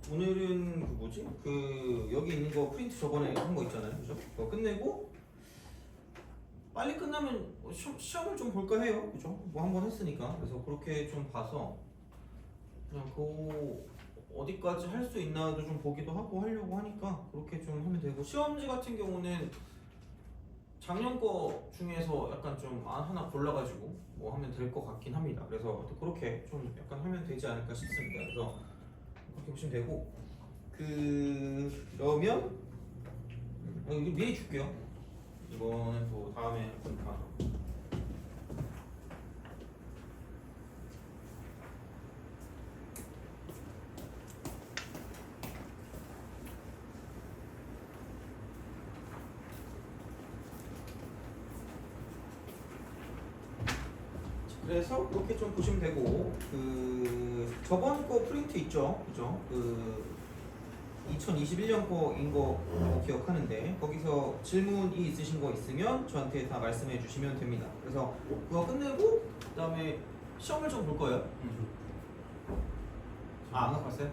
오늘은 그 뭐지? 그 여기 있는 거 프린트 저번에 한 거 있잖아요, 그죠? 그거 끝내고 빨리 끝나면 시험을 좀 볼까 해요, 그죠? 뭐 한 번 했으니까. 그래서 그렇게 좀 봐서 그냥 그 어디까지 할 수 있나도 좀 보기도 하고 하려고 하니까 그렇게 좀 하면 되고, 시험지 같은 경우는 작년 거 중에서 약간 좀 하나 골라가지고 뭐 하면 될 것 같긴 합니다. 그래서 그렇게 좀 약간 하면 되지 않을까 싶습니다. 그래서 그렇게 보시면 되고, 그러면 이거 미리 줄게요. 이거는 또 다음에 할 거니까. 그래서 그렇게 좀 보시면 되고, 그 저번 거 프린트 있죠, 그죠? 그 2021년 거인 거 기억하는데, 거기서 질문이 있으신 거 있으면 저한테 다 말씀해 주시면 됩니다. 그래서 그거 끝내고 그다음에 시험을 좀 볼 거예요. 안 갖고 왔어요?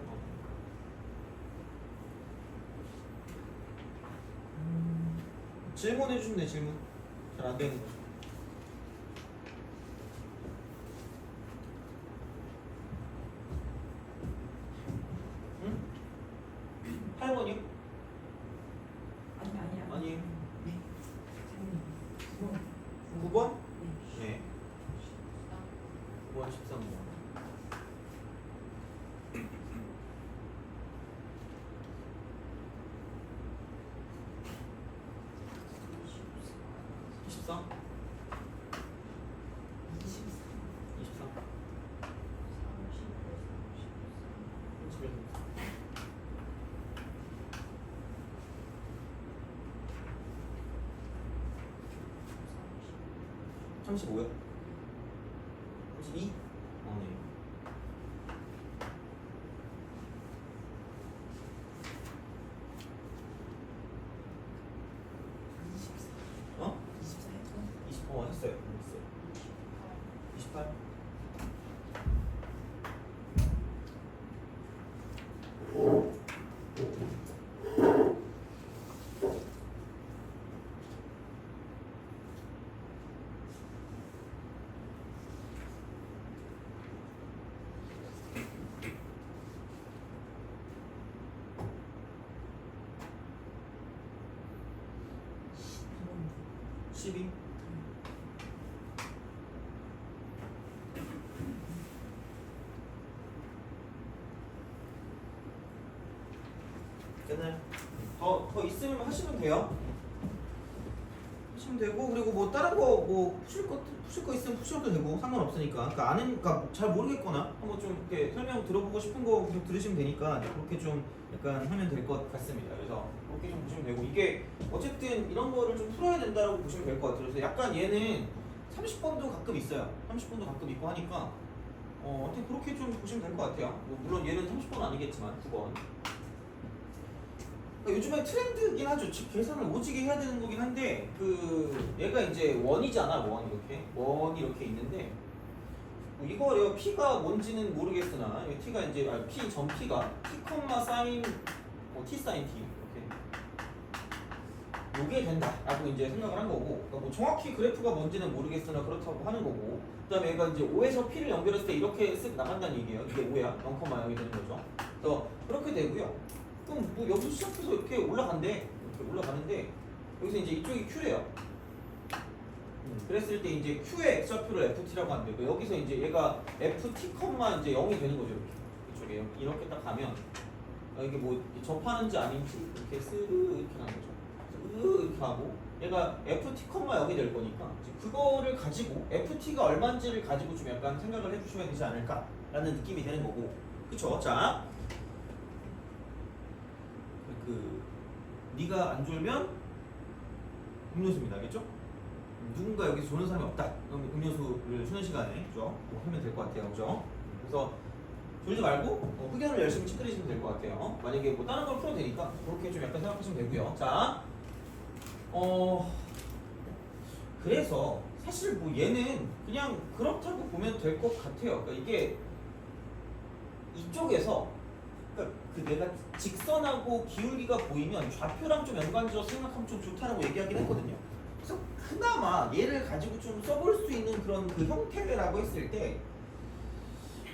질문해 주시면 돼. 질문 잘 안 되는 거. 응? 8번이요? 아니야. 아니, 네. 9번? 네. 네. 9번, 13번. 24? 23? 35요? 32? 네. 어? 20, 했어요. 28? 12? 됐나요? 더 있으면 하시면 돼요. 하시면 되고, 그리고 뭐 다른 거 뭐 푸실 거 있으면 푸셔도 되고 상관없으니까. 그러니까 그러니까 잘 모르겠거나 한번 좀 이렇게 설명 들어보고 싶은 거 계속 들으시면 되니까 그렇게 좀 약간 하면 될 것 같습니다. 그래서 그렇게 좀 보시면 되고, 이게 어쨌든 이런 거를 좀 풀어야 된다고 보시면 될 것 같아요. 그래서 약간 얘는 30번도 가끔 있어요. 30번도 가끔 있고 하니까 하여튼 그렇게 좀 보시면 될 것 같아요. 뭐 물론 얘는 30번 아니겠지만 9번. 요즘에 트렌드긴 하죠. 즉 계산을 오지게 해야 되는 거긴 한데, 그 얘가 이제 원이잖아. 원이 이렇게 있는데, 뭐 이거 내가 p가 뭔지는 모르겠으나 t가 이제 p 전 p가 t 콤마 사인 t 사인 t 이렇게 요게 된다라고 이제 생각을 한 거고, 그러니까 뭐 정확히 그래프가 뭔지는 모르겠으나 그렇다고 하는 거고, 그다음에 얘가 이제 5에서 p를 연결했을 때 이렇게 쓱 나간다는 얘기예요. 이게 5야. 0,0이 되는 거죠. 그래서 그렇게 되고요. 그럼 뭐 여기서 시작해서 이렇게 올라간대. 이렇게 올라가는데 여기서 이제 이쪽이 Q래요. 그랬을 때 이제 Q의 X좌표를 FT라고 하는데, 그 여기서 이제 얘가 FT, 이제 0이 되는 거죠. 이쪽에 이렇게 딱 가면 이게 뭐 접하는지 아닌지 이렇게 스르 이렇게 가는 거죠. 스르 이렇게 하고 얘가 FT, 0이 될 거니까 그거를 가지고 FT가 얼마인지를 가지고 좀 약간 생각을 해주셔야 되지 않을까라는 느낌이 되는 거고, 그쵸? 자. 네가 안 졸면 음료수입니다. 알겠죠? 누군가 여기서 조는 사람이 없다. 그럼 음료수를 쉬는 시간에 그죠? 뭐 하면 될 것 같아요. 그죠? 그래서 졸지 말고 흑연을 열심히 찌그리시면 될 것 같아요. 만약에 뭐 다른 걸 풀어도 되니까 그렇게 좀 약간 생각하시면 되고요. 자, 그래서 사실 뭐 얘는 그냥 그렇다고 보면 될 것 같아요. 그러니까 이게 이쪽에서 그러니까 그 내가 직선하고 기울기가 보이면 좌표랑 좀 연관지어서 생각하면 좀 좋다라고 얘기하긴 했거든요. 그래서 그나마 얘를 가지고 좀 써볼 수 있는 그런 그 형태라고 했을 때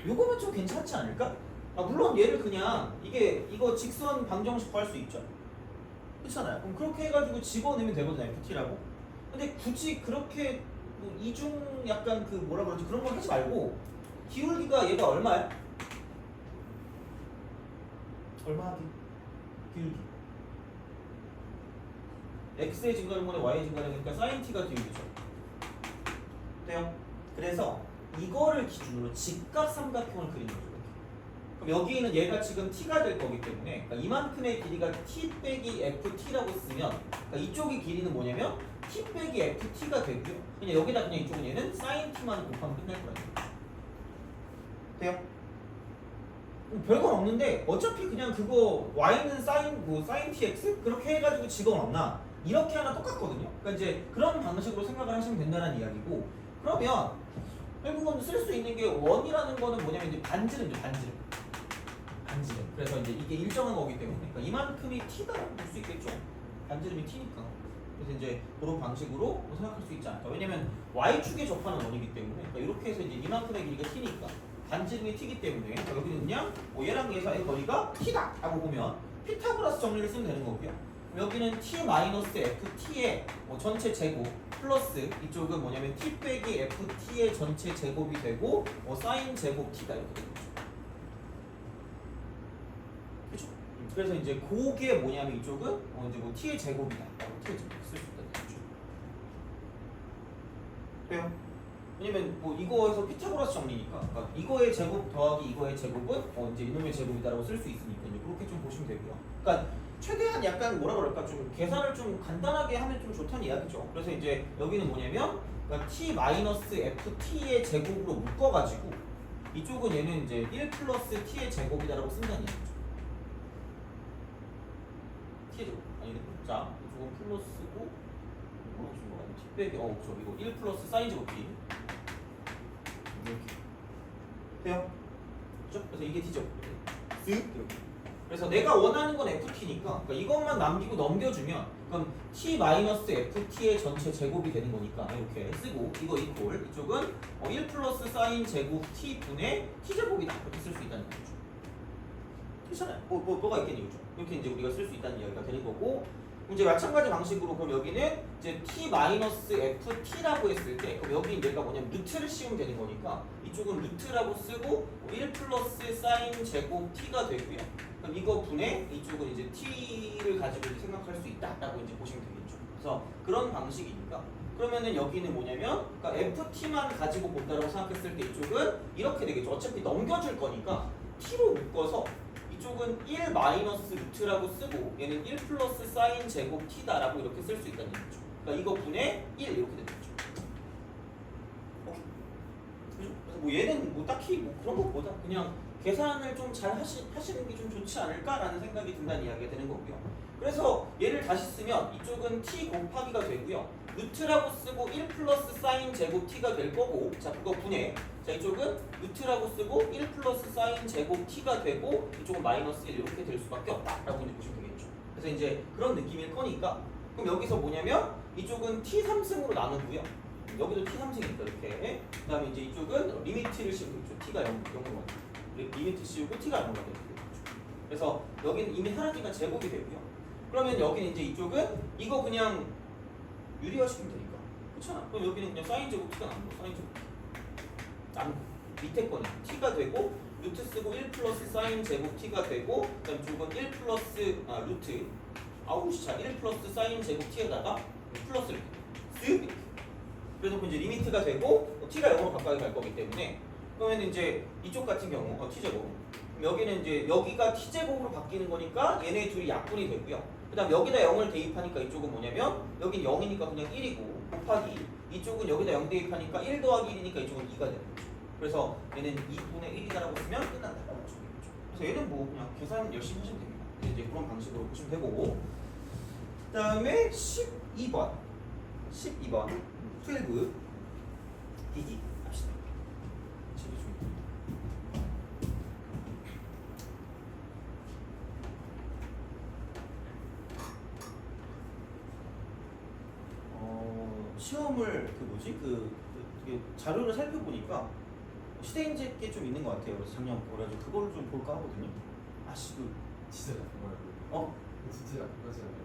요거면 좀 괜찮지 않을까? 아 물론 얘를 그냥 이거 직선 방정식 구할 수 있죠. 그렇잖아요. 그럼 그렇게 해가지고 집어넣으면 되거든요. FT라고. 근데 굳이 그렇게 뭐 이중 약간 그 뭐라 그러지 그런 걸 하지 말고 기울기가 얘가 얼마야? 얼마 하기? 기울기. x의 증가분의 y의 증가되니까 sin t가 기울기죠. 돼요? 그래서 이거를 기준으로 직각 삼각형을 그리는 거죠. 그럼 여기는 얘가 지금 t가 될 거기 때문에 그러니까 이만큼의 길이가 t 빼기 ft라고 쓰면 그러니까 이쪽의 길이는 뭐냐면 t 빼기 ft가 되고요. 그냥 여기다 그냥 이쪽은 얘는 sin t만 곱하면 끝날 거예요. 돼요? 별건 없는데 어차피 그냥 그거 y는 sin tx 그렇게 해가지고 집어넣나 이렇게 하나 똑같거든요. 그러니까 이제 그런 방식으로 생각을 하시면 된다는 이야기고 그러면 결국은 쓸 수 있는 게 원이라는 거는 뭐냐면 이제 반지름이죠. 반지름. 그래서 이제 이게 일정한 거기 때문에 그러니까 이만큼이 t다라고 볼 수 있겠죠. 반지름이 t니까. 그래서 이제 그런 방식으로 생각할 수 있지 않을까. 왜냐면 y축에 접하는 원이기 때문에 그러니까 이렇게 해서 이제 이만큼의 길이가 t니까 반지름이 t기 때문에 그러니까 여기는 그냥 얘랑 얘 사이의 거리가 t다 라고 보면 피타고라스 정리를 쓰면 되는 거고요. 여기는 t-ft의 전체 제곱 플러스 이쪽은 뭐냐면 t 빼기 ft의 전체 제곱이 되고 사인 제곱 t다 이렇게 되는 거죠. 그렇죠? 그래서 이제 그게 뭐냐면 이쪽은 이제 뭐 t의 제곱이다 라고 t의 제곱 쓸 수 있다는 거죠. 왜요? 왜냐면 뭐 이거에서 피타고라스 정리니까 그러니까 이거의 제곱 더하기 이거의 제곱은 이제 이놈의 제곱이다라고 쓸 수 있으니까 이제 그렇게 좀 보시면 되고요. 그러니까 최대한 약간 뭐라 그럴까 좀 계산을 좀 간단하게 하면 좀 좋다는 이야기죠. 그래서 이제 여기는 뭐냐면 그러니까 t-ft의 제곱으로 묶어가지고 이쪽은 얘는 이제 1 플러스 t의 제곱이다라고 쓴다는 이야기죠. t의 제곱 아니네. 자 이쪽은 플러스고 뭐라고 쓴 거야? t 빼기 그쵸 이거 1 플러스 사인 제곱 t 이렇게 돼요? 그죠? 그래서 이게 t죠. 이렇게. 그래서 내가 원하는 건 ft니까 그러니까 이것만 남기고 넘겨주면 그럼 t-ft의 전체 제곱이 되는 거니까 이렇게 쓰고 이거 이퀄 이쪽은 1 플러스 사인 제곱 t분의 t제곱이다 이렇게 쓸 수 있다는 거죠. 괜찮아요. 뭐가 있겠니 그죠? 이렇게 이제 우리가 쓸 수 있다는 이야기가 되는 거고 이제 마찬가지 방식으로 그럼 여기는 이제 t-ft라고 했을 때 그럼 여기 얘가 뭐냐면 루트를 씌우면 되는 거니까 이쪽은 루트라고 쓰고 1 플러스 사인 제곱 t가 되고요. 그럼 이거 분의 이쪽은 이제 t를 가지고 생각할 수 있다라고 이제 보시면 되겠죠. 그래서 그런 방식이니까 그러면은 여기는 뭐냐면 그러니까 ft만 가지고 본다라고 생각했을 때 이쪽은 이렇게 되겠죠. 어차피 넘겨줄 거니까 t로 묶어서 이쪽은 1 마이너스 루트라고 쓰고 얘는 1 플러스 사인 제곱 t다라고 이렇게 쓸 수 있다는 얘기죠. 그러니까 이거 분의 1 이렇게 되는 거죠. 오케이. 그래서 뭐 얘는 뭐 딱히 뭐 그런 것보다 그냥 계산을 좀 잘 하시는 게 좀 좋지 않을까라는 생각이 든다는 이야기가 되는 거고요. 그래서 얘를 다시 쓰면 이쪽은 t 곱하기가 되고요. 루트라고 쓰고 1 플러스 사인 제곱 t가 될 거고 자 그거 분해 자 이쪽은 루트라고 쓰고 1 플러스 사인 제곱 t가 되고 이쪽은 마이너스 1 이렇게 될 수밖에 없다라고 이제 보시면 되겠죠. 그래서 이제 그런 느낌일 거니까 그럼 여기서 뭐냐면 이쪽은 t 3승으로 나누고요. 여기도 t 3승이니까 이렇게 그 다음에 이제 이쪽은 리미트를 씌우고 있죠. t가 0으로 리미트 씌우고 t가 0으로 되는 거죠. 그래서 여기는 이미 사라지니까 제곱이 되고요. 그러면 여기는 이제 이쪽은 이거 그냥 유리화시키면 되니까 그렇잖아. 그럼 여기는 그냥 사인 제곱 t가 나는 거 사인 제곱 남 밑에 거는 t가 되고 루트 쓰고 1 플러스 사인 제곱 t가 되고 그다음 이쪽은 1 플러스 루트 아우 자 1 플러스 사인 제곱 t에다가 플러스 이렇게 그래서 이제 리미트가 되고 t가 0으로 가까이 갈 거기 때문에 그러면 이제 이쪽 같은 경우 t제곱 여기는 이제 여기가 t제곱으로 바뀌는 거니까 얘네 둘이 약분이 되고요. 그 다음 여기다 0을 대입하니까 이쪽은 뭐냐면 여긴 0이니까 그냥 1이고 곱하기 이쪽은 여기다 0 대입하니까 1 더하기 1이니까 이쪽은 2가 되는 거죠. 그래서 얘는 2분의 1이다라고 쓰면 끝난다라고 보시면 되겠죠. 그래서 얘는 뭐 그냥 계산 열심히 하시면 됩니다. 이제 그런 방식으로 보시면 되고 그 다음에 12번 12 디기 합시다. 시험을 되게 자료를 살펴보니까 시대인재 게 좀 있는 것 같아요. 그래서 작년 그래가지고 그걸 좀 볼까 하거든요. 아씨 진짜 나쁜 어? 진짜 나쁜 거지 않아요?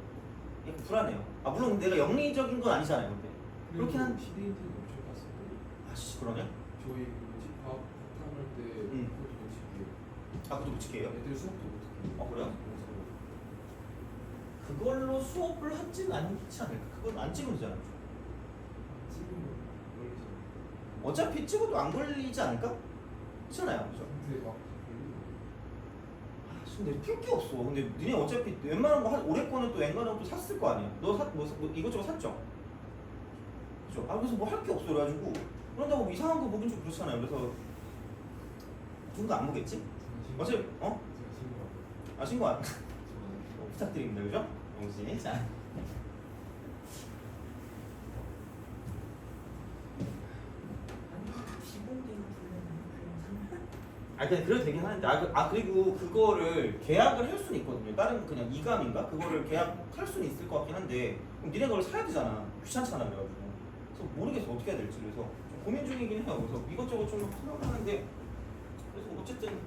약간 불안해요. 아 물론 내가 영리적인 건 아니잖아요. 근데 그렇긴 한 시대인지는 엄청 봤었거든요. 아씨 그러네. 저희 그 집합 바탕할 때 그것도 놓치게요. 아 그것도 붙일게요. 애들 수업도 못하고. 아 그래요? 그걸로 수업을 하진 않지 않을까? 그건 안 찍으면 되잖아요. 찍으면 걸리죠. 어차피 찍어도 안 걸리지 않을까? 그렇잖아요. 그죠? 근데 막 걸리고. 아, 근데 풀 게 없어. 근데 니네 어차피 웬만한 거 올해 거는 또 웬만한 거 또 샀을 거 아니야. 너 이것저것 샀죠? 그죠? 아 그래서 뭐 할 게 없어 그래가지고 그런다고 뭐 이상한 거 보긴 좀 그렇잖아요. 그래서 누군가 안 보겠지? 어차피 제가 신고하고. 아 신고 안 저는 부탁드립니다. 그죠? 영진이 자. 아 그냥 그래도 되긴 하는데 그리고 그거를 계약을 할 수는 있거든요. 다른 그냥 이감인가 그거를 계약할 수는 있을 것 같긴 한데 그럼 니네 그걸 사야 되잖아. 귀찮잖아 그래가지고 그래서 모르겠어 어떻게 해야 될지 그래서 좀 고민 중이긴 해요. 그래서 이것저것 좀 생각을 하는데 그래서 어쨌든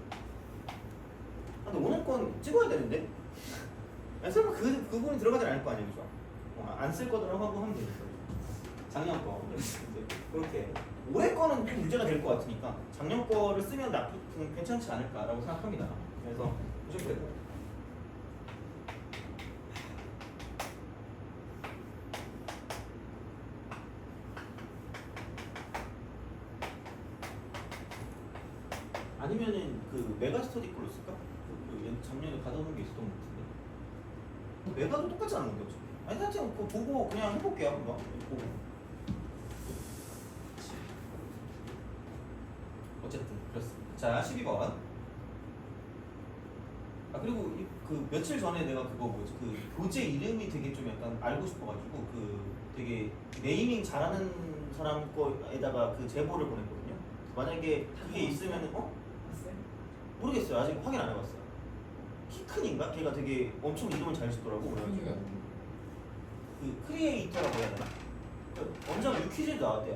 근데 오늘 건 찍어야 되는데 아니, 설마 그 부분이 들어가진 않을 거 아니에요, 그죠? 안 쓸 거더라고 하고 하면 되니까 작년 거 그렇게 올해 거는 좀 문제가 될 것 같으니까 작년 거를 쓰면 괜찮지 않을까라고 생각합니다. 그래서 이 정도 되고. 아니면은 그 메가 스터디 걸로 쓸까? 작년에 받아놓은 게 있었던 것 같은데. 메가도 똑같지 않은 건데 어차피. 아니 하여튼 그거 보고 그냥 해볼게요 한번 보고. 어쨌든 그렇습니다. 자 12번. 아 그리고 그 며칠 전에 내가 그거 뭐지 그 교재 이름이 되게 좀 약간 알고 싶어가지고 그 되게 네이밍 잘하는 사람 거에다가 그 제보를 보냈거든요. 만약에 그게 있으면은 모르겠어요. 아직 확인 안 해봤어요. 키큰인가? 걔가 되게 엄청 이름을 잘 짓더라고. 그래가지고 그 크리에이터라고 해야 되나? 원장 유퀴즈에 나왔대요.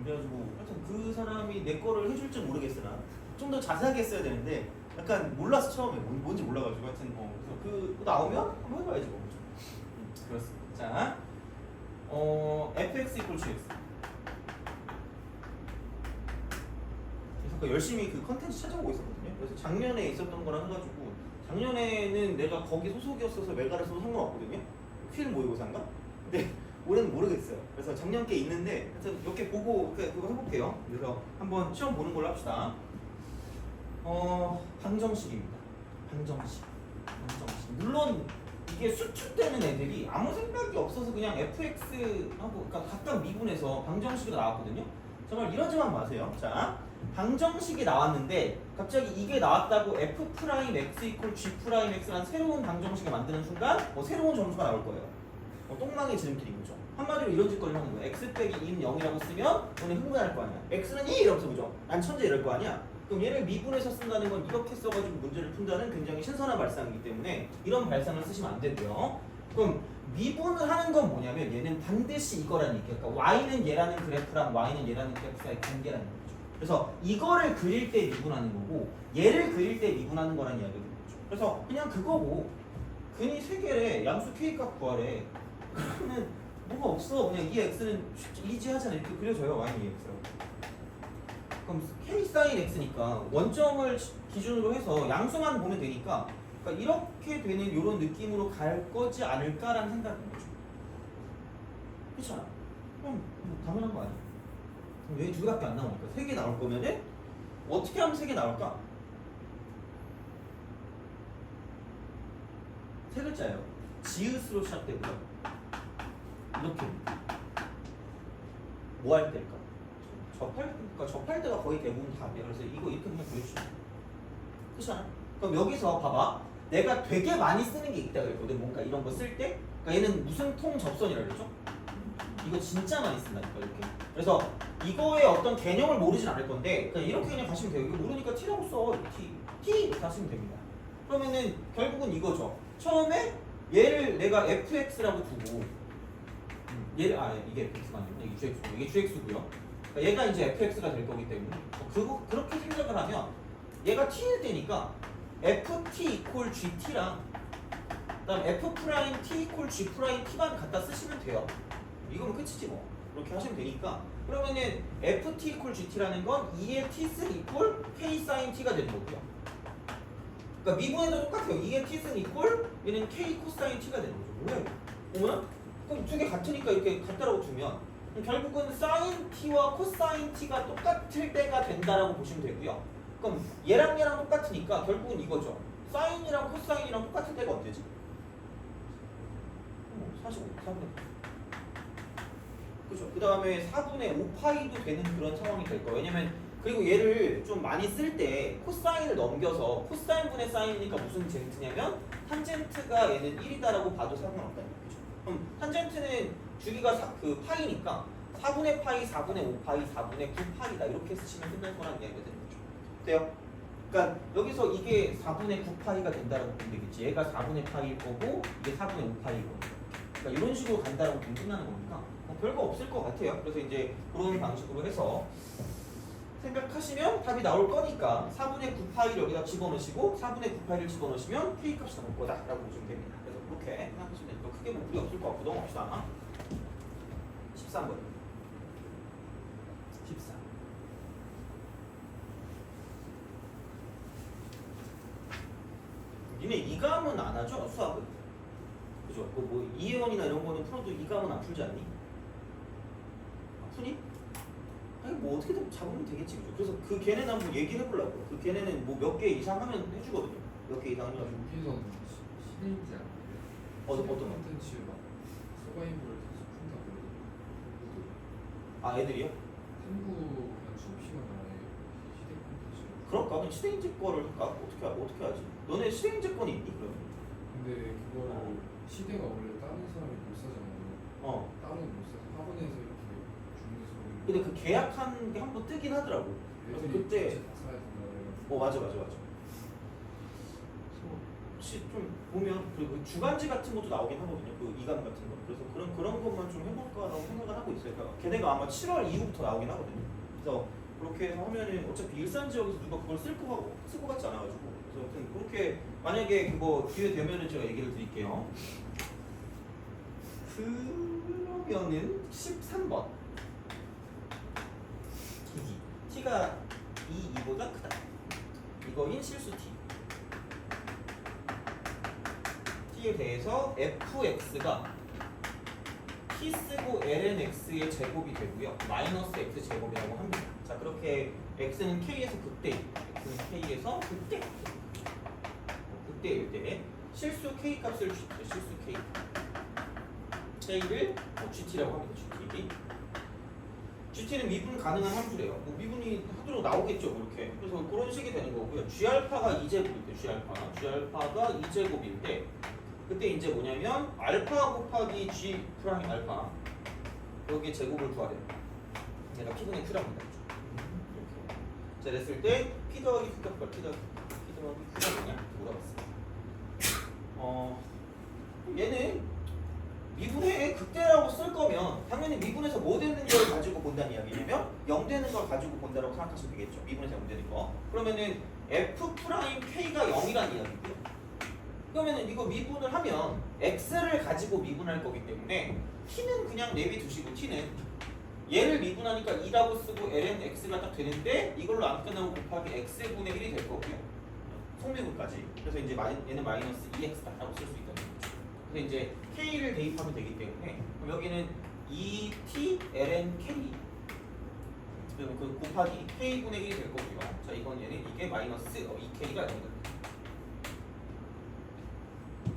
그래가지고 하여튼 그 사람이 내 거를 해줄지 모르겠으나 좀 더 자세하게 했어야 되는데 약간 몰라서 처음에 뭔지 몰라가지고 하여튼 그래서 그거 나오면 한번 해봐야지 뭐. 그렇습니다. 자, fx equal to x. 그래서 열심히 그 컨텐츠 찾아보고 있었거든요. 그래서 작년에 있었던 거랑 해가지고 작년에는 내가 거기 소속이었어서 메가를 써도 상관없거든요. 퀴즈 모의고사인가? 근데 올해는 모르겠어요. 그래서 작년 게 있는데 하여튼 몇 개 보고 그거 해볼게요. 그래서 한번 시험 보는 걸로 합시다. 방정식입니다. 방정식. 물론 이게 수축되는 애들이 아무 생각이 없어서 그냥 fx하고 그러니까 각각 미분해서 방정식이 나왔거든요. 정말 이러지만 마세요. 자, 방정식이 나왔는데 갑자기 이게 나왔다고 f'(x 이퀄 g'(x라는 새로운 방정식을 만드는 순간 새로운 점수가 나올 거예요. 똥망의 지름길인 거죠. 한마디로 이런 짓거리를 하는 거예요. x 빼기 2는 0이라고 쓰면 너는 흥분할 거 아니야. x는 2 이러면서 그죠? 난 천재 이럴 거 아니야. 그럼 얘를 미분해서 쓴다는 건 이렇게 써가지고 문제를 푼다는 굉장히 신선한 발상이기 때문에 이런 발상을 쓰시면 안 되고요. 그럼 미분을 하는 건 뭐냐면 얘는 반드시 이거라는 얘기야. 그러니까 y는 얘라는 그래프랑 y는 얘라는 그래프의 관계라는 거죠. 그래서 이거를 그릴 때 미분하는 거고 얘를 그릴 때 미분하는 거라는 이야기가 되는 거죠. 그래서 그냥 그거고 근이 3개래 양수 k값 구하래. 그러면 뭐가 없어. 그냥 이 x는 이지하잖아. 이렇게 그려져요. y는 이 x라고. 그럼 k sin x니까 원점을 기준으로 해서 양수만 보면 되니까 그러니까 이렇게 되는 이런 느낌으로 갈 거지 않을까라는 생각인 거죠. 그렇잖아. 그럼 당연한 거 아니야? 왜 2개밖에 안 나오니까 3개 나올 거면은 어떻게 하면 3개 나올까? 3글자예요. 지읒으로 시작되고요. 이렇게 뭐 할 때일까? 접할 때가 거의 대부분 답이야. 그래서 이거 이렇게 그냥 보여주시면 그렇잖아. 그럼 여기서 봐봐. 내가 되게 많이 쓰는 게 있다 그랬거든. 뭔가 이런 거 쓸 때. 그러니까 얘는 무슨 통 접선이라 그랬죠? 이거 진짜 많이 쓴다니까 이렇게. 그래서 이거의 어떤 개념을 모르진 않을 건데 그냥 이렇게 그냥 가시면 돼요. 이거 모르니까 t라고 써. t 이렇게 하시면 됩니다. 그러면은 결국은 이거죠. 처음에 얘를 내가 fx라고 두고 얘 이게 fx가 아니고 이게 gx고 이게 gx고요. 그러니까 얘가 이제 fx가 될 거기 때문에 그거 그렇게 생각을 하면 얘가 t일 때니까 ft 이퀄 gt랑 그다음 f 프라임 t 이퀄 g 프라임 t만 갖다 쓰시면 돼요. 이거면 끝이지 뭐. 그렇게 하시면 되니까 그러면은 ft 이퀄 gt라는 건 2의 t승 이퀄 k 사인 t가 되는 거고요. 그러니까 미분에도 똑같아요. 2의 t승 이퀄 얘는 k 코사인 t가 되는 거죠. 뭐야 이거? 어머나? 그럼 두 개 같으니까 이렇게 같다라고 두면 결국은 사인 t와 코사인 t가 똑같을 때가 된다라고 보시면 되고요. 그럼 얘랑 똑같으니까 결국은 이거죠. 사인이랑 코사인이랑 똑같을 때가 언제지? 45, 4분의 그죠? 그 다음에 4분의 5파이도 되는 그런 상황이 될 거예요. 왜냐면 그리고 얘를 좀 많이 쓸 때 코사인을 넘겨서 코사인 분의 사인이니까 무슨 젠트냐면 탄젠트가 얘는 1이다라고 봐도 상관없다는 거죠. 그럼 탄젠트는 주기가 그 파이니까 4분의 파이, 4분의 5파이, 4분의 9파이다 이렇게 쓰시면 끝날 거라는 이야기가 되는 거죠. 돼요? 그러니까 여기서 이게 4분의 9파이가 된다라고 보면 되겠지. 얘가 4분의 파이일 거고 이게 4분의 5파이일 거고. 그러니까 이런 식으로 간다라고 보면 끝나는 거니까 별거 없을 것 같아요. 그래서 이제 그런 방식으로 해서 생각하시면 답이 나올 거니까 4분의 9파이를 여기다 집어넣으시고 4분의 9파이를 집어넣으시면 k 값이 나올 거다라고 보시면 됩니다. 그래서 그렇게 생각하시면 되니까 크게 뭐 무리 없을 것 같고 너무 없시다. 13번 14 니네 이감은 안 하죠? 수학은 그죠? 뭐 이해원이나 이런 거는 풀어도 이감은 안 풀지 않니? 푸니? 아니 뭐 어떻게든 잡으면 되겠지 그죠? 그래서 그 걔네는 한번 얘기를 해보려고. 그 걔네는 뭐 몇 개 이상 하면 해주거든요. 몇 개 이상 하면. 여기서 시대인지 않나요? 어떤 거? 콘텐츠 막 서바이벌을 계속 푼다고. 아 애들이요? 탐구 그냥 수업 시간 안에 시대 콘텐츠. 그럴까? 그럼 시대인재 거를 할까? 어떻게 하지? 너네 시대인재 건이 있니 그러면? 근데 그거를 시대가 원래 다른 사람이 못 사잖아요. 다른 못 사서 학원에서 이렇게 주는 수업이. 근데 그 계약한 게 한 번 뜨긴 하더라고. 그래서 그때 다 사야 된다 맞아. 그래서 혹시 좀 보면 그리고 주간지 같은 것도 나오긴 하거든요. 그 이감 같은 거. 그래서 그런 것만 좀 해볼까라고 생각을 하고 있어요. 그러니까 걔네가 아마 7월 이후부터 나오긴 하거든요. 그래서 그렇게 해서 하면은 어차피 일산 지역에서 누가 그걸 쓸 것 같지 않아가지고 그래서 아무튼 그렇게 만약에 그거 기회 되면은 제가 얘기를 드릴게요. 그러면은 13번 t가 2보다 크다. 이거인 실수 t. t에 대해서 fx가 t 쓰고 lnx의 제곱이 되고요. 마이너스 x 제곱이라고 합니다. 자 그렇게 x는 k에서 극대, x는 k에서 극대일 때 실수 k 값을 실수 k를 gt라고 합니다. gt는 미분 가능한 함수래요. 뭐 미분이 하도록 나오겠죠, 이렇게. 그래서 그런 식이 되는 거고요. g알파가 2제곱일 때, g알파가 2제곱일 때, 그때 이제 뭐냐면 알파 곱하기 g 프라임 알파 여기에 제곱을 구하래요. 얘가 p분의 q랍니다. 이렇게. 자, 그랬을 때 p 더하기 q 값과 p 더하기 q가 뭐냐? 물어봤어요. 얘는 미분의 극대라고 쓸 거면 당연히 미분에서 뭐 되는 걸 가지고 본다는 이야기냐면 0 되는 걸 가지고 본다라고 생각하시면 되겠죠. 미분에서 0 되는 거. 그러면은 f 프라임 k가 0이라는 이야기고요. 그러면은 이거 미분을 하면 x를 가지고 미분할 거기 때문에 t는 그냥 내비두시고 t는 얘를 미분하니까 2라고 쓰고 ln x가 딱 되는데 이걸로 안 끝나고 곱하기 x분의 1이 될 거고요. 속미분까지. 그래서 이제 얘는 마이너스 2x다라고 쓸 수 있다는 거죠. 그래서 이제 k를 대입하면 되기 때문에 그럼 여기는 2t ln k 그러면 그 곱하기 k분의 1이 될 거고요. 자 이건 얘는 이게 마이너스 2k가 됩니다.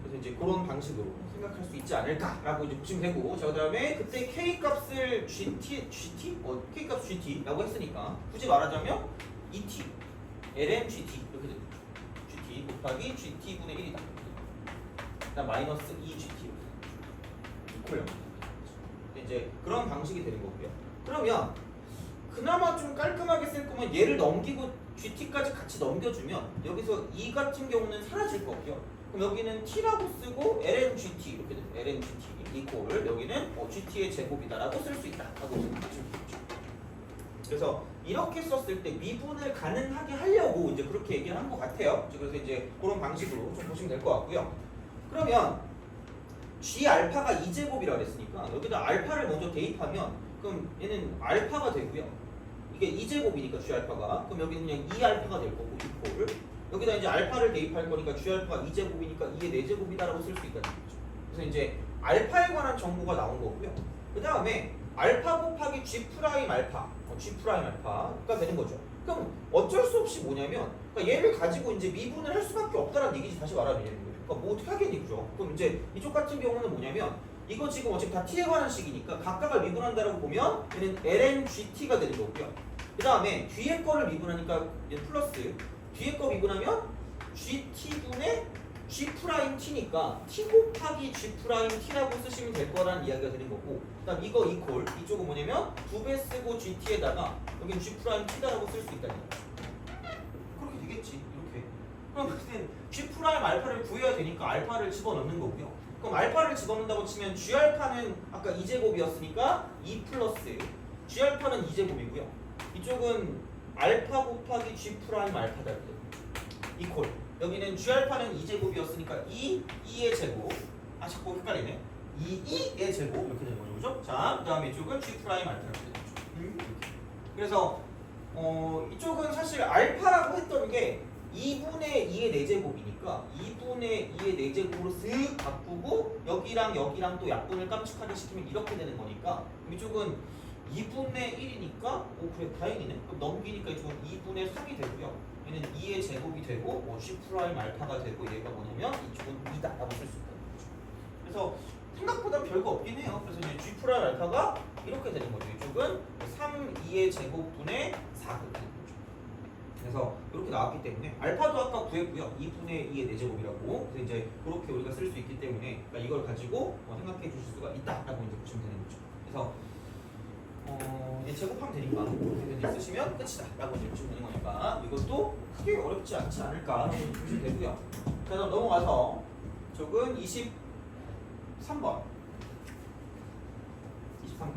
그래서 이제 그런 방식으로 생각할 수 있지 않을까라고 이제 보시면 되고, 자 그다음에 그때 k 값을 k 값 gt라고 했으니까 굳이 말하자면 2t ln gt 이렇게 됩니다. gt 곱하기 gt분의 1이다. 그다음 마이너스 2gt 이퀄 이제 그런 방식이 되는 거고요. 그러면 그나마 좀 깔끔하게 쓸 거면 얘를 넘기고 gt까지 같이 넘겨주면 여기서 2 같은 경우는 사라질 거고요. 그럼 여기는 t라고 쓰고 lngt 이렇게 되죠. lngt 이퀄 여기는 gt의 제곱이다라고 쓸 수 있다라고 생각하시면 되죠. 그래서 이렇게 썼을 때 미분을 가능하게 하려고 이제 그렇게 얘기를 한 것 같아요. 그래서 이제 그런 방식으로 좀 보시면 될 것 같고요. 그러면 g 알파가 2제곱이라고 했으니까 여기다 알파를 먼저 대입하면 그럼 얘는 알파가 되고요. 이게 2제곱이니까 g 알파가 그럼 여기는 그냥 2알파가 될 거고 이퀄 여기다 이제 알파를 대입할 거니까 g 알파가 2제곱이니까 2의 4제곱이다라고 쓸 수 있다는 거죠. 그래서 이제 알파에 관한 정보가 나온 거고요. 그 다음에 알파 곱하기 g 프라임 알파, g 프라임 알파가 되는 거죠. 그럼 어쩔 수 없이 뭐냐면 그러니까 얘를 가지고 이제 미분을 할 수밖에 없다는 얘기지 다시 말하면 되는 거예요. 그러니까 뭐 어떻게 하겠니 그죠? 그럼 이제 이쪽 같은 경우는 뭐냐면 이거 지금 어차피 다 t에 관한 식이니까 각각을 미분한다라고 보면 얘는 ln/gt,가 되는 거고요. 그 다음에 뒤에 거를 미분하니까 얘 플러스 뒤에 거 미분하면 gt분의 g 프라임 t니까 t 곱하기 g 프라임 t라고 쓰시면 될 거라는 이야기가 되는 거고 그다음 이거 이퀄 이쪽은 뭐냐면 2배 쓰고 gt에다가 여기는 g 프라임 t다라고 쓸 수 있다는 거죠. 그렇게 되겠지 이렇게. 그럼 그때는 g 프라임 알파를 구해야 되니까 알파를 집어넣는 거고요. 그럼 알파를 집어넣는다고 치면 g 알파는 아까 2제곱이었으니까 2 플러스 g 알파는 2제곱이고요. 이쪽은 알파 곱하기 g 프라임 알파다 이퀄 여기는 g 알파는 2제곱이었으니까 2의 제곱 자꾸 헷갈리네 2의 제곱 이렇게 되는 거죠 그죠? 자 그 다음에 이쪽은 g 프라임 알파라고 되는 거죠 그래서 이쪽은 사실 알파라고 했던 게 2분의 2의 4제곱이니까 2분의 2의 4제곱으로 쓱 바꾸고 여기랑 여기랑 또 약분을 깜찍하게 시키면 이렇게 되는 거니까 이쪽은 2분의 1이니까 그래 다행이네 그럼 넘기니까 이쪽은 2분의 3이 되고요 얘는 2의 제곱이 되고 g 프라임 알파가 되고 얘가 뭐냐면 이쪽은 2다라고 쓸 수 있다는 거죠. 그래서 생각보다 별거 없긴 해요. 그래서 이제 g 프라임 알파가 이렇게 되는 거죠. 이쪽은 3, 2의 제곱분의 4가 되는 거죠. 그래서 이렇게 나왔기 때문에 알파도 아까 구했고요. 2분의 2의 4제곱이라고 그래서 이제 그렇게 우리가 쓸 수 있기 때문에 그러니까 이걸 가지고 생각해 주실 수가 있다라고 이제 보시면 되는 거죠. 그래서 이제 제곱하면 되니까 이렇게 이제 쓰시면 끝이다 라고 이제 보시면 되는 거니까 이것도 크게 어렵지 않지 않을까 라고 보시면 되고요. 자 그럼 넘어가서 이쪽은 23번 23번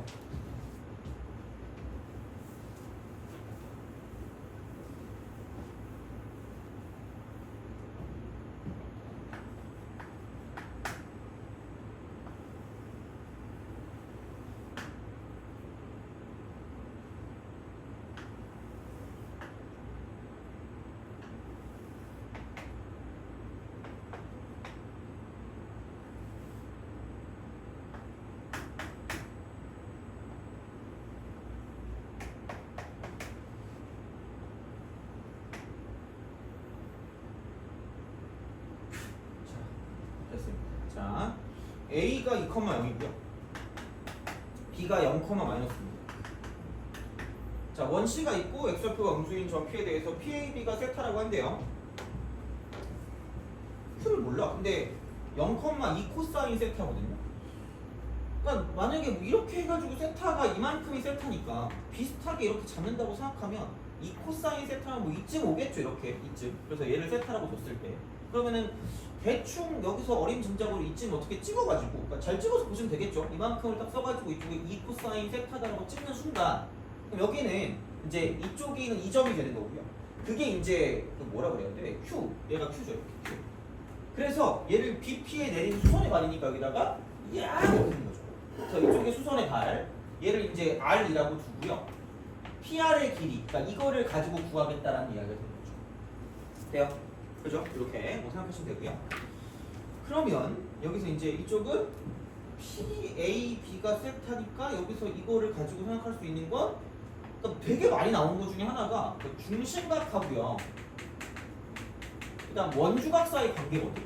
자, A가 2,0이고요. B가 0,-입니다. 자, 원C가 있고 X좌표가 음수인 점 P에 대해서 PAB가 세타라고 한대요. Q를 몰라. 근데 0,2 코사인 세타거든요. 그러니까 만약에 뭐 이렇게 해가지고 세타가 이만큼이 세타니까 비슷하게 이렇게 잡는다고 생각하면 이 코사인 세타는 뭐 이쯤 오겠죠. 이렇게 이쯤. 그래서 얘를 세타라고 줬을 때 그러면은 대충 여기서 어림짐작으로 이쯤 어떻게 찍어가지고 그러니까 잘 찍어서 보시면 되겠죠. 이만큼을 딱 써가지고 이쪽에 2 코사인 세타다라고 찍는 순간 그럼 여기는 이제 이쪽에는 2점이 되는 거고요. 그게 이제 뭐라 그래야 돼? Q. 얘가 Q죠. 이렇게 Q. 그래서 얘를 BP에 내린 수선의 발이니까 여기다가 야 이렇게 되는 거죠. 그래서 이쪽에 수선의 발 얘를 이제 R이라고 두고요. PR의 길이 그러니까 이거를 가지고 구하겠다라는 이야기가 되는 거죠. 돼요? 그죠? 이렇게 생각하시면 되고요. 그러면 여기서 이제 이쪽은 PAB가 세타니까 여기서 이거를 가지고 생각할 수 있는 건 그러니까 되게 많이 나오는 것 중에 하나가 중심각하고요. 그다음 원주각 사이 관계거든.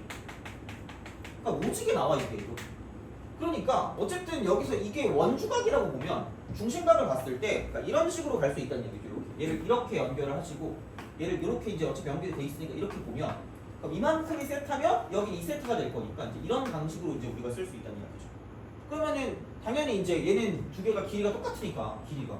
그러니까 오지게 나와 이게. 그러니까 어쨌든 여기서 이게 원주각이라고 보면 중심각을 봤을 때 그러니까 이런 식으로 갈 수 있다는 얘기죠. 얘를 이렇게 연결을 하시고 얘를 이렇게 이제 어차피 연결이 돼 있으니까 이렇게 보면 그럼 이만큼이 세타면 여기 2세타가 될 거니까 이제 이런 방식으로 이제 우리가 쓸 수 있다는 이야기죠. 그러면은 당연히 이제 얘는 두 개가 길이가 똑같으니까 길이가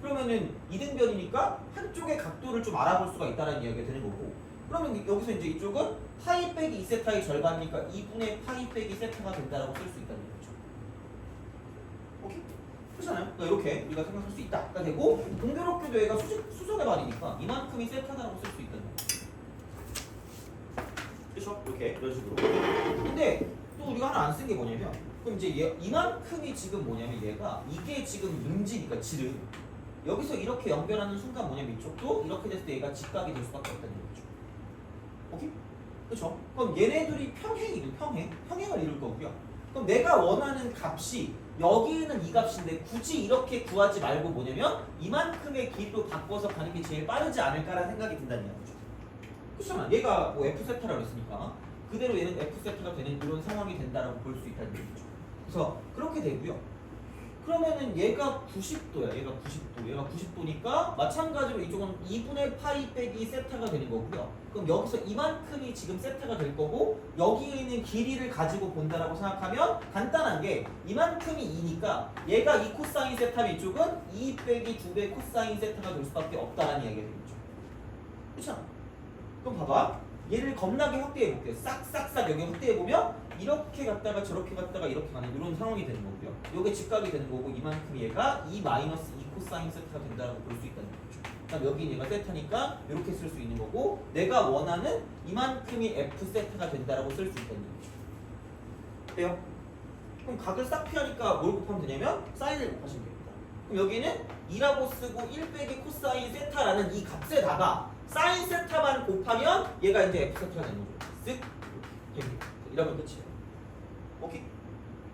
그러면은 이등변이니까 한쪽의 각도를 좀 알아볼 수가 있다는 이야기가 되는 거고 그러면 여기서 이제 이쪽은 파이 빼기 2세타의 절반이니까 2분의 파이 빼기 세타가 된다라고 쓸 수 있다는 거죠. 오케이? 그렇잖아요. 그러니까 이렇게 우리가 생각할 수 있다가 되고 공교롭게도 얘가 수선의 말이니까 이만큼이 세타다라고 쓸 수 있다는 거죠. 그렇죠? 이렇게 이런 식으로. 근데 또 우리가 하나 안 쓴 게 뭐냐면 그럼 이제 얘 이만큼이 지금 뭐냐면 얘가 이게 지금 능지니까 지름 여기서 이렇게 연결하는 순간 뭐냐면 이쪽도 이렇게 됐을 때 얘가 직각이 될 수밖에 없다는 거죠. 오케이? 그렇죠? 그럼 얘네들이 평행을 이룰 거고요. 그럼 내가 원하는 값이 여기는 이 값인데 굳이 이렇게 구하지 말고 뭐냐면 이만큼의 길이로 바꿔서 가는 게 제일 빠르지 않을까라는 생각이 든다는 거죠. 그렇잖아. 얘가 뭐 F세타라고 했으니까 그대로 얘는 F세타가 되는 그런 상황이 된다라고 볼 수 있다는 얘기죠. 그래서 그렇게 되고요. 그러면은 얘가 90도야. 얘가 90도니까 마찬가지로 이쪽은 2분의 파이 빼기 세타가 되는 거고요. 그럼 여기서 이만큼이 지금 세타가 될 거고 여기에 있는 길이를 가지고 본다라고 생각하면 간단한 게 이만큼이 2니까 얘가 2 코사인 세타면 이쪽은 2 빼기 2배 코사인 세타가 될 수밖에 없다라는 이야기가 되겠죠. 그렇죠? 그럼 봐봐. 얘를 겁나게 확대해 볼게요. 싹싹싹 여기 확대해 보면 이렇게 갔다가 저렇게 갔다가 이렇게 가는 이런 상황이 되는 거고요. 요게 직각이 되는 거고 이만큼 얘가 2 마이너스 2 코사인 세타가 된다고 볼 수 있다는 거죠. 그다음 여기 얘가 세타니까 이렇게 쓸 수 있는 거고 내가 원하는 이만큼이 F 세타가 된다라고 쓸 수 있다는 거죠. 돼요? 그럼 각을 싹 피하니까 뭘 곱하면 되냐면 사인을 곱하시면 됩니다. 그럼 여기는 2라고 쓰고 1 빼기 코사인 세타라는 이 값에다가 사인 세타만 곱하면 얘가 이제 F 세타가 되는 거죠. 쓱 됩니다. 이러면 끝이에요. 오케이?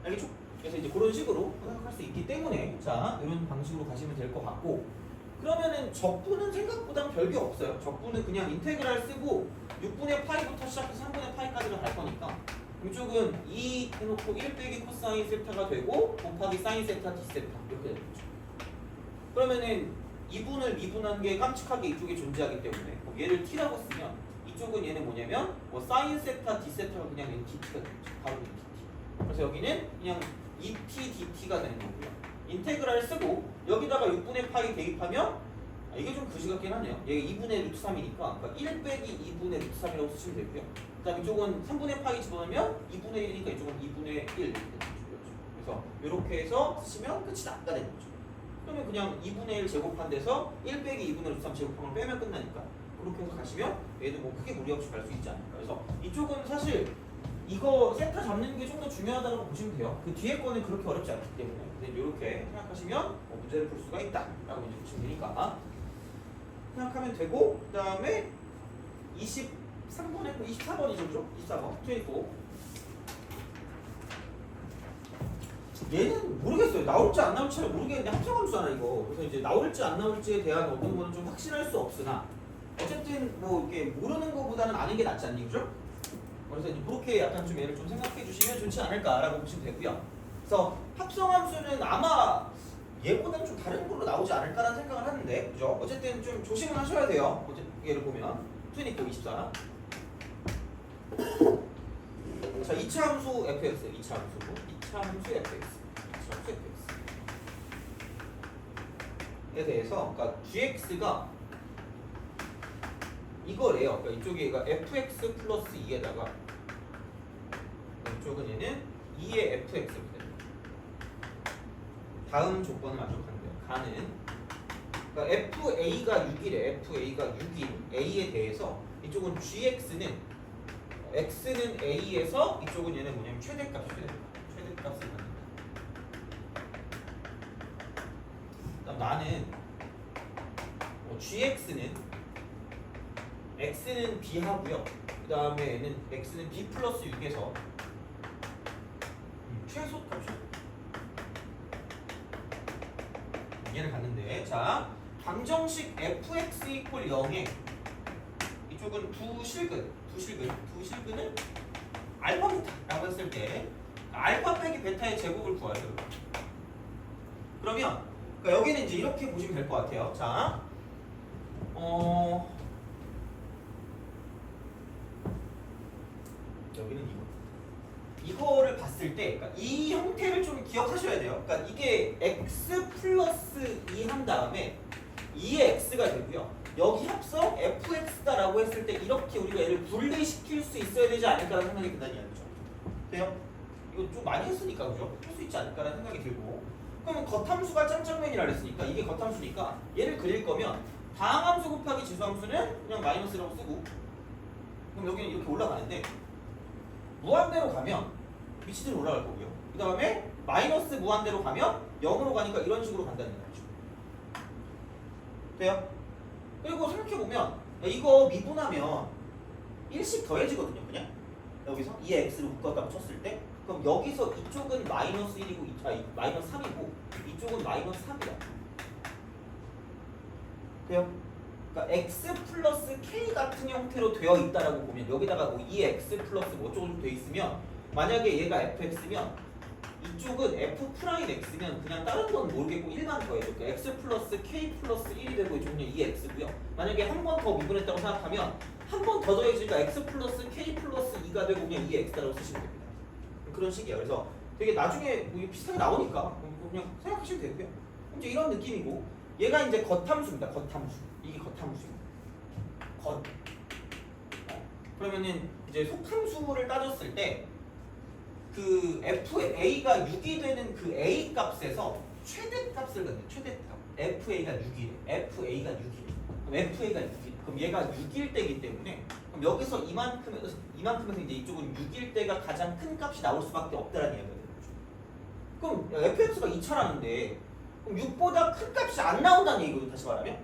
알겠죠? 그래서 이제 그런 식으로 생각할 수 있기 때문에 자 이런 방식으로 가시면 될 것 같고 그러면은 적분은 생각보다 별게 없어요. 적분은 그냥 인테그랄 쓰고 6분의 파이부터 시작해서 3분의 파이까지를 갈 거니까 이쪽은 2 해놓고 1 빼기 코사인 세타가 되고 곱하기 사인 세타 d 세타 이렇게 되는 거죠. 그러면은 2분을 미분한 게 깜찍하게 이쪽에 존재하기 때문에 얘를 t라고 쓰면 이쪽은 얘는 뭐냐면 뭐 사인 세타 d 세타가 그냥 dt가 되는 거죠. 바로 dt. 그래서 여기는 그냥 2t dt가 되는 거고요. 인테그랄 쓰고 여기다가 6분의 파이 대입하면 이게 좀 그지 같긴 하네요. 얘가 2분의 루트 3이니까 그러니까 1 빼기 2분의 루트 3이라고 쓰시면 되고요. 그 다음 이쪽은 3분의 파이 집어넣으면 2분의 1이니까 이쪽은 2분의 1 이렇게 되는 거죠. 그래서 이렇게 해서 쓰시면 끝이 났다 되는 거죠. 그러면 그냥 2분의 1 제곱한 데서 1 빼기 2분의 루트 3 제곱한 걸 빼면 끝나니까 그렇게 해서 가시면 얘도 뭐 크게 무리 없이 갈 수 있지 않을까. 그래서 이쪽은 사실 이거 세타 잡는 게 좀 더 중요하다고 보시면 돼요. 그 뒤에 거는 그렇게 어렵지 않기 때문에 이렇게 생각하시면 문제를 풀 수가 있다라고 이제 보시면 되니까 생각하면 되고 그 다음에 23번에 24번이죠, 24번 24. 얘는 모르겠어요. 나올지 안 나올지 잘 모르겠는데 합성함수잖아 이거. 그래서 이제 나올지 안 나올지에 대한 어떤 거는 좀 확신할 수 없으나 어쨌든 뭐 이렇게 모르는 거보다는 아는 게 낫지 않니, 그죠? 그래서 이제 그렇게 약간 좀 얘를 좀 생각해 주시면 좋지 않을까라고 보시면 되고요. 그래서 합성함수는 아마 얘보다는 좀 다른 걸로 나오지 않을까라는 생각을 하는데, 그죠? 어쨌든 좀 조심은 하셔야 돼요. 어쨌든 얘를 보면 24, 24. 자, 2차 함수 fx, 2차 함수 fx에 대해서, 그러니까 gx가 이거래요. 그러니까 이쪽에 fx 플러스 2에다가 이쪽은 얘는 2의 fx가 돼요. 다음 조건을 만족한대요. 가는 그러니까 fa가 6이래. fa가 6인 a에 대해서 이쪽은 gx는 x는 a에서 이쪽은 얘는 뭐냐면 최대값을 갖는다. 그다음 나는 gx는 x는 b 하고요. 그 다음에 얘는 x는 b 플러스 6에서 최소값이요. 얘를 갖는데, 자 방정식 fx 이퀄 0에 이쪽은 두 실근은 알파 베타라고 했을 때 알파 빼기 베타의 제곱을 구해요. 그러면 그러니까 여기는 이제 이렇게 보시면 될 것 같아요. 자, 여기는 이거를 봤을 때 그러니까 이 형태를 좀 기억하셔야 돼요. 그러니까 이게 x 플러스 2 한 다음에 2의 x가 되고요. 여기 합성 fx다라고 했을 때 이렇게 우리가 얘를 분리시킬 수 있어야 되지 않을까라는 생각이 든다는 이야기죠. 돼요? 이거 좀 많이 했으니까 그죠? 할 수 있지 않을까라는 생각이 들고 그러면 겉함수가 짱짱맨이라 그랬으니까 이게 겉함수니까 얘를 그릴 거면 다항함수 곱하기 지수함수는 그냥 마이너스라고 쓰고 그럼 여기는 이렇게 올라가는데 무한대로 가면 미치대로 올라갈 거고요. 그 다음에 마이너스 무한대로 가면 0으로 가니까 이런 식으로 간다는 거죠. 돼요? 그리고 생각해보면 이거 미분하면 1씩 더해지거든요. 그냥 여기서 이 x를 묶었다고 쳤을 때 그럼 여기서 이쪽은 마이너스 1이고 마이너스 3이고 이쪽은 마이너스 3이야. 돼요? 그러니까 x 플러스 k 같은 형태로 되어 있다라고 보면 여기다가 뭐 2x 플러스 뭐 어쩌고 돼 있으면 만약에 얘가 fx면 이쪽은 f 프라임 x면 그냥 다른 건 모르겠고 1만 더해줘. 그러니까 x 플러스 k 플러스 1이 되고 이쪽은 2x고요. 만약에 한 번 더 미분했다고 생각하면 한 번 더 더해지니까 x 플러스 k 플러스 2가 되고 그냥 2x라고 쓰시면 됩니다. 그런 식이에요. 그래서 되게 나중에 뭐 비슷하게 나오니까 그냥 생각하시면 되고요. 이제 이런 느낌이고 얘가 이제 겉함수입니다. 겉함수. 이게 겉함수입니다. 겉. 그러면은 이제 속함수를 따졌을 때 그 FA가 6이 되는 그 A 값에서 최대값을 갖는 최대값. FA가 6이래. FA가 6이래. 그럼 FA가 6이래. 그럼 얘가 6일 때이기 때문에 그럼 여기서 이만큼에서 이제 이쪽은 6일 때가 가장 큰 값이 나올 수밖에 없다라는 얘기가 되는 거죠. 그럼 fx가 2차라는데 그럼 6보다 큰 값이 안 나온다는 얘기거든. 다시 말하면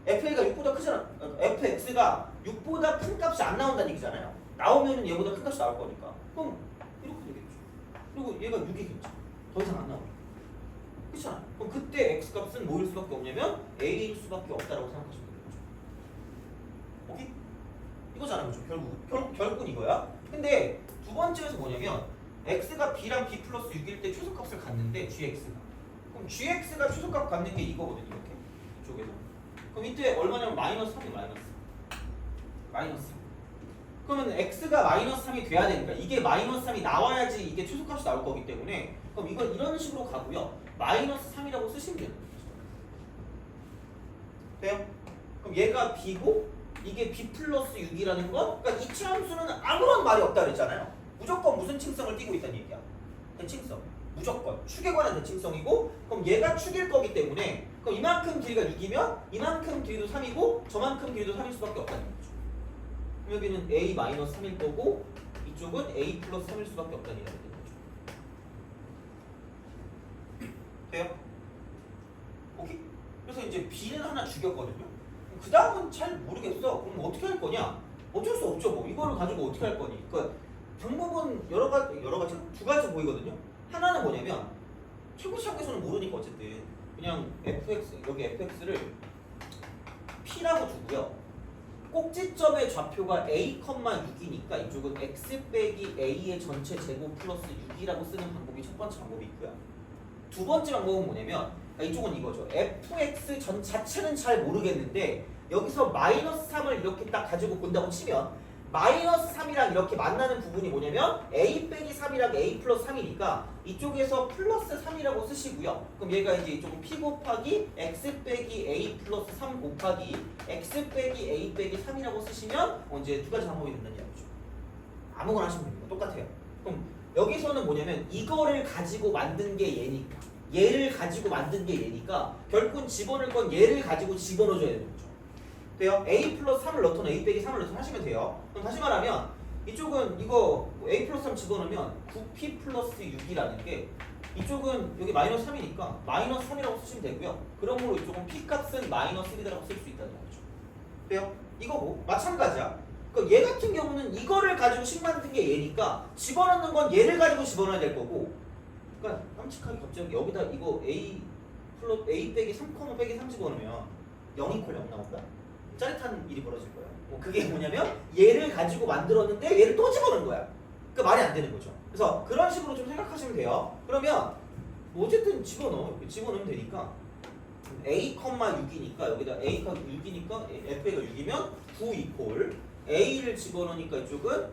FA가 6보다 크잖아. fx가 6보다 큰 값이 안 나온다는 얘기잖아요. 나오면은 얘보다 큰 값이 나올 거니까. 그럼 이렇게 되겠죠. 그리고 얘가 6이겠죠. 더 이상 안 나오니까. 그렇잖아. 그럼 그때 x 값은 뭐일 수밖에 없냐면 a일 수밖에 없다라고 생각하시면 되는 거죠. 오케이? 이거잖아, 그죠? 결국은 이거야. 근데 두 번째에서 뭐냐면 x가 b랑 b 플러스 6일 때 최소값을 갖는데 gx가. 그럼 gx가 최소값 갖는 게 이거거든요. 이렇게 이쪽에서. 그럼 이때 얼마냐면 마이너스 3이 마이너스 3. 그러면 x가 마이너스 3이 돼야 되니까 이게 마이너스 3이 나와야지 이게 최소값이 나올 거기 때문에 그럼 이건 이런 식으로 가고요. 마이너스 3이라고 쓰시면 되는 거죠. 돼요? 그럼 얘가 b고 이게 b 플러스 6이라는 건 그러니까 이치 함수는 아무런 말이 없다 그랬잖아요. 무조건 무슨 칭성을 띠고 있다는 얘기야. 대칭성. 무조건 축에 관한 대칭성이고 그럼 얘가 축일 거기 때문에 그럼 이만큼 길이가 6이면 이만큼 길이도 3이고 저만큼 길이도 3일 수밖에 없다는 거죠. 그럼 여기는 a-3일 거고 이쪽은 a 플러스 3일 수밖에 없다는 얘기가 되는 거죠. 돼요? 오케이? 그래서 이제 b는 하나 죽였거든요. 그 다음은 잘 모르겠어. 그럼 어떻게 할 거냐? 어쩔 수 없죠. 뭐 이거를 가지고 어떻게 할 거니? 그러니까 방법은 여러 가지 두 가지 보이거든요. 하나는 뭐냐면 최고시험에서는 모르니까 어쨌든 그냥 fx 여기 fx를 p라고 두고요. 꼭지점의 좌표가 a,6이니까 이쪽은 x 빼기 a의 전체 제곱 플러스 6이라고 쓰는 방법이 첫 번째 방법이 있고요. 두 번째 방법은 뭐냐면 이쪽은 이거죠. fx 전 자체는 잘 모르겠는데 여기서 마이너스 3을 이렇게 딱 가지고 본다고 치면 마이너스 3이랑 이렇게 만나는 부분이 뭐냐면 a 빼기 3이랑 a 플러스 3이니까 이쪽에서 플러스 3이라고 쓰시고요. 그럼 얘가 이제 이쪽은 p 곱하기 x 빼기 a 플러스 3 곱하기 x 빼기 a 빼기 3이라고 쓰시면 이제 두 가지 방법이 된다는 이야기죠. 아무거나 하시면 됩니다. 똑같아요. 그럼 여기서는 뭐냐면 이거를 가지고 만든 게 얘니까 얘를 가지고 만든 게 얘니까 결국은 집어넣을 건 얘를 가지고 집어넣어줘야 되는 거죠. 돼요? a 플러스 3을 넣거나 a 빼기 3을 넣거나 하시면 돼요. 그럼 다시 말하면 이쪽은 이거 a 플러스 3 집어넣으면 9p 플러스 6이라는 게 이쪽은 여기 마이너스 3이니까 마이너스 3이라고 쓰시면 되고요. 그러므로 이쪽은 p 값은 마이너스 1이라고 쓸 수 있다는 거죠. 돼요? 이거고 마찬가지야. 그러니까 얘 같은 경우는 이거를 가지고 식 만든 게 얘니까 집어넣는 건 얘를 가지고 집어넣어야 될 거고 그러니까 깜찍하게 갑자기 여기다 이거 a 빼기 3, 빼기 3 집어넣으면 0 이퀄 0 나온다? 짜릿한 일이 벌어질 거야. 그게 뭐냐면 얘를 가지고 만들었는데 얘를 또 집어넣은 거야. 그러니까 말이 안 되는 거죠. 그래서 그런 식으로 좀 생각하시면 돼요. 그러면 뭐 어쨌든 집어넣으면 되니까 a,6이니까 여기다 a가 6이니까 fa가 6이면 9 이퀄 a를 집어넣으니까 이쪽은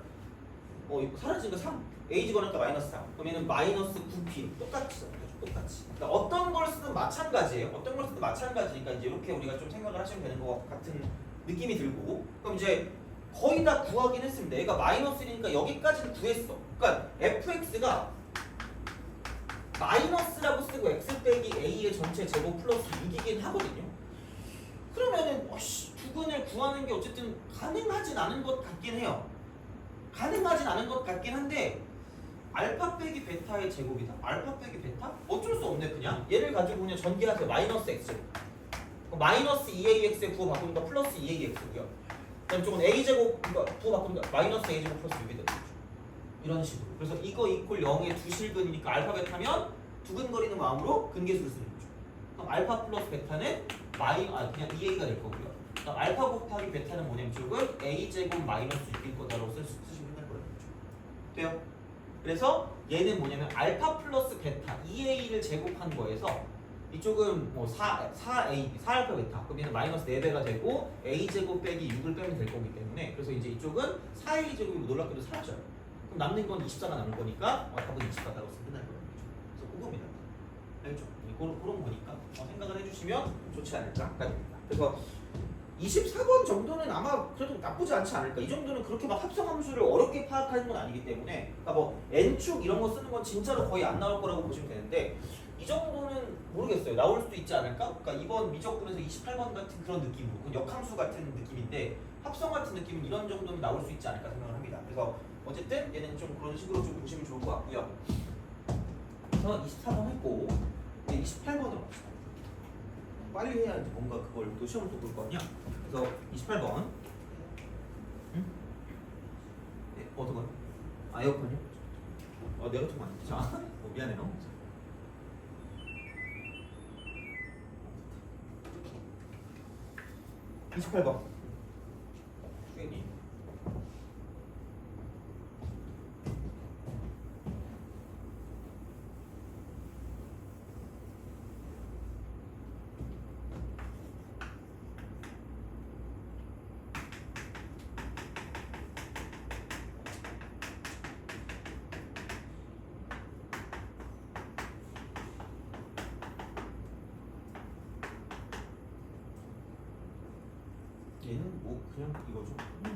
이거 사라진 거 3. a 집어넣으니까 마이너스 3. 그럼 얘는 마이너스 9p 똑같이. 그러니까 어떤 걸 쓰든 마찬가지예요. 어떤 걸 쓰든 마찬가지니까 이제 이렇게 우리가 좀 생각을 하시면 되는 것 같은 느낌이 들고, 그럼 이제 거의 다 구하긴 했습니다. 얘가 마이너스 1이니까 여기까지는 구했어. 그러니까 fx가 마이너스라고 쓰고 x 빼기 a의 전체 제곱 플러스 6이긴 하거든요. 그러면은 두근을 구하는 게 어쨌든 가능하진 않은 것 같긴 해요. 가능하진 않은 것 같긴 한데 알파 빼기 베타의 제곱이다. 알파 빼기 베타? 어쩔 수 없네. 그냥 얘를 가지고 그냥 전개하세요. 마이너스 x 마이너스 2ax에 부호 바꾸니까 플러스 2ax고요. 그다음 쪽은 a제곱 부호 바꾸니까 마이너스 a제곱 플러스 6이 되죠. 이런 식으로. 그래서 이거 이퀄 0의 두 실근이니까 알파 베타면 두근거리는 마음으로 근계수를 쓰는 거죠. 그럼 알파 플러스 베타는 그냥 2a가 될 거고요. 그럼 알파 곱하기 베타는 뭐냐면 쪽은 a제곱 마이너스 6일 거다라고 쓰시면 될 거예요. 돼요? 그래서 얘는 뭐냐면 알파 플러스 베타 2a를 제곱한 거에서 이쪽은 뭐 4a 4알파 베타 그럼 얘는 마이너스 4배가 되고 a제곱 빼기 6을 빼면 될 거기 때문에, 그래서 이제 이쪽은 4a 제곱이 놀랍게도 사라져요. 그럼 남는 건 24가 남을 거니까 답은 24다라고 쓰면 끝날 거예요. 그래서 그겁니다. 알죠? 그런 거니까 생각을 해주시면 좋지 않을까가 됩니다. 그래서 24번 정도는 아마 그래도 나쁘지 않지 않을까. 이 정도는 그렇게 막 합성함수를 어렵게 파악하는 건 아니기 때문에, 그러니까 뭐 n축 이런 거 쓰는 건 진짜로 거의 안 나올 거라고 보시면 되는데, 이 정도는 모르겠어요. 나올 수도 있지 않을까? 그러니까 이번 미적분에서 28번 같은 그런 느낌으로, 역함수 같은 느낌인데 합성 같은 느낌은 이런 정도는 나올 수 있지 않을까 생각을 합니다. 그래서 어쨌든 얘는 좀 그런 식으로 좀 보시면 좋을 것 같고요. 그래서 24번 했고 이제 28번으로 갑시다. 빨리 해야지 뭔가 그걸 또 시험을 또 볼 거 아니야. 그래서 28번. 응? 네, 어떤 거요? 에어컨이요? 내가 좀 많이. 자, 미안해요. 28번. 주객님. 얘는 뭐 그냥 이거죠.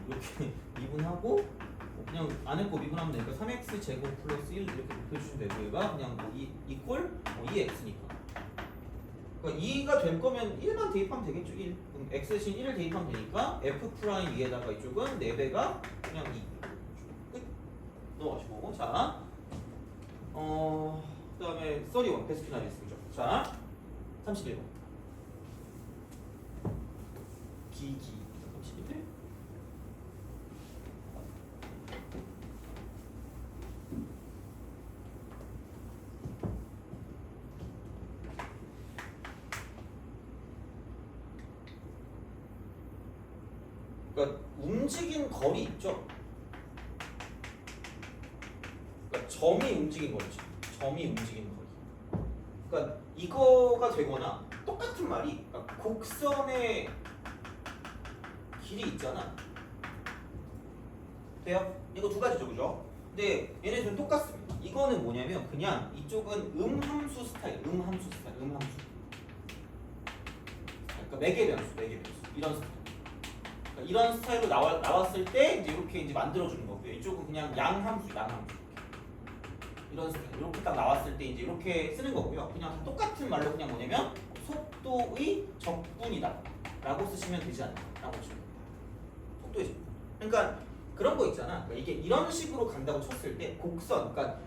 이렇게 미분하고 그냥 안에 거 미분하면 되니까 3x 제곱 플러스 1 이렇게 곱해주시면 되고, 얘가 그냥 뭐 이퀄 2x니까. 그러니까 2가 될 거면 1만 대입하면 되겠죠. 1. 그럼 x 대신 1을 대입하면 되니까 f 프라임 위에다가 이쪽은 4배가 그냥 2. 끝. 넘어가시고. 자, 그다음에 31 베스키나리스 그죠? 자, 31번. 기기 31. 그러니까 움직인 거리 있죠? 그러니까 점이 움직인 거리죠. 점이 움직인 거리. 그러니까 이거가 되거나 똑같은 말이, 그러니까 곡선의 길이 있잖아. 돼요? 이거 두 가지죠, 그죠? 근데 얘네들은 똑같습니다. 이거는 뭐냐면 그냥 이쪽은 음함수 스타일, 음함수. 그러니까 매개변수. 이런 스타일. 그러니까 이런 스타일로 나왔을 때 이제 이렇게 이제 만들어주는 거고요. 이쪽은 그냥 양함수. 이런 스타일. 이렇게 딱 나왔을 때 이제 이렇게 쓰는 거고요. 그냥 다 똑같은 말로 그냥 뭐냐면 속도의 적분이다라고 쓰시면 되지 않나라고 보시면 됩니다. 속도의 적분. 그러니까 그런 거 있잖아. 그러니까 이게 이런 식으로 간다고 쳤을 때 곡선, 그러니까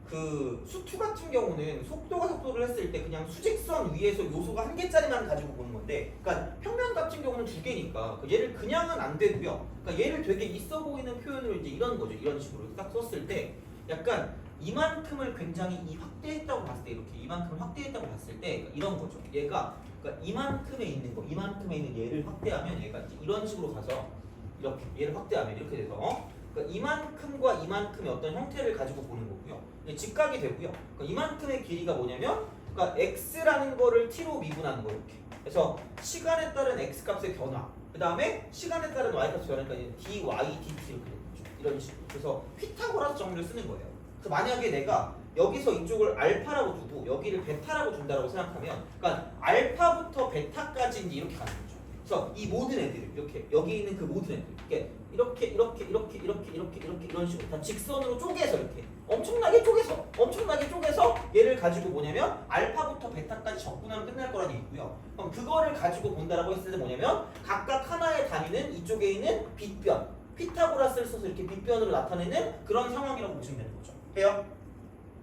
그 수투 같은 경우는 속도가 속도를 했을 때 그냥 수직선 위에서 요소가 한 개짜리만 가지고 보는 건데, 그러니까 평면 같은 경우는 두 개니까 얘를 그냥은 안 되고요. 그러니까 얘를 되게 있어 보이는 표현으로 이제 이런 거죠. 이런 식으로 딱 썼을 때 약간 이만큼을 굉장히 확대했다고 봤을 때, 이렇게 이만큼을 확대했다고 봤을 때 그러니까 이런 거죠. 얘가 그러니까 이만큼에 있는 거, 이만큼에 있는 얘를 확대하면 얘가 이제 이런 식으로 가서 이렇게 얘를 확대하면 이렇게 돼서 그러니까 이만큼과 이만큼의 어떤 형태를 가지고 보는 거고요. 직각이 되고요. 그러니까 이만큼의 길이가 뭐냐면 그러니까 x라는 거를 t로 미분하는 거 이렇게. 그래서 시간에 따른 x 값의 변화, 그 다음에 시간에 따른 y 값의 변화니까 dy, dt 이렇게 되는 거죠. 이런 식으로. 그래서 피타고라스 정리를 쓰는 거예요. 그래서 만약에 내가 여기서 이쪽을 알파라고 두고 여기를 베타라고 준다라고 생각하면, 그러니까 알파부터 베타까지 이제 이렇게 가는 거죠. 그래서 이 모든 애들을 이렇게 여기 있는 그 모든 애들 이렇게 이런 식으로 다 직선으로 쪼개서 이렇게 엄청나게 쪼개서 얘를 가지고 뭐냐면 알파부터 베타까지 적분하면 끝날 거라는 얘기고요. 그럼 그거를 가지고 본다라고 했을 때 뭐냐면 각각 하나의 단위는 이쪽에 있는 빗변, 피타고라스를 써서 이렇게 빗변으로 나타내는 그런 상황이라고 보시면 되는 거죠. 해요?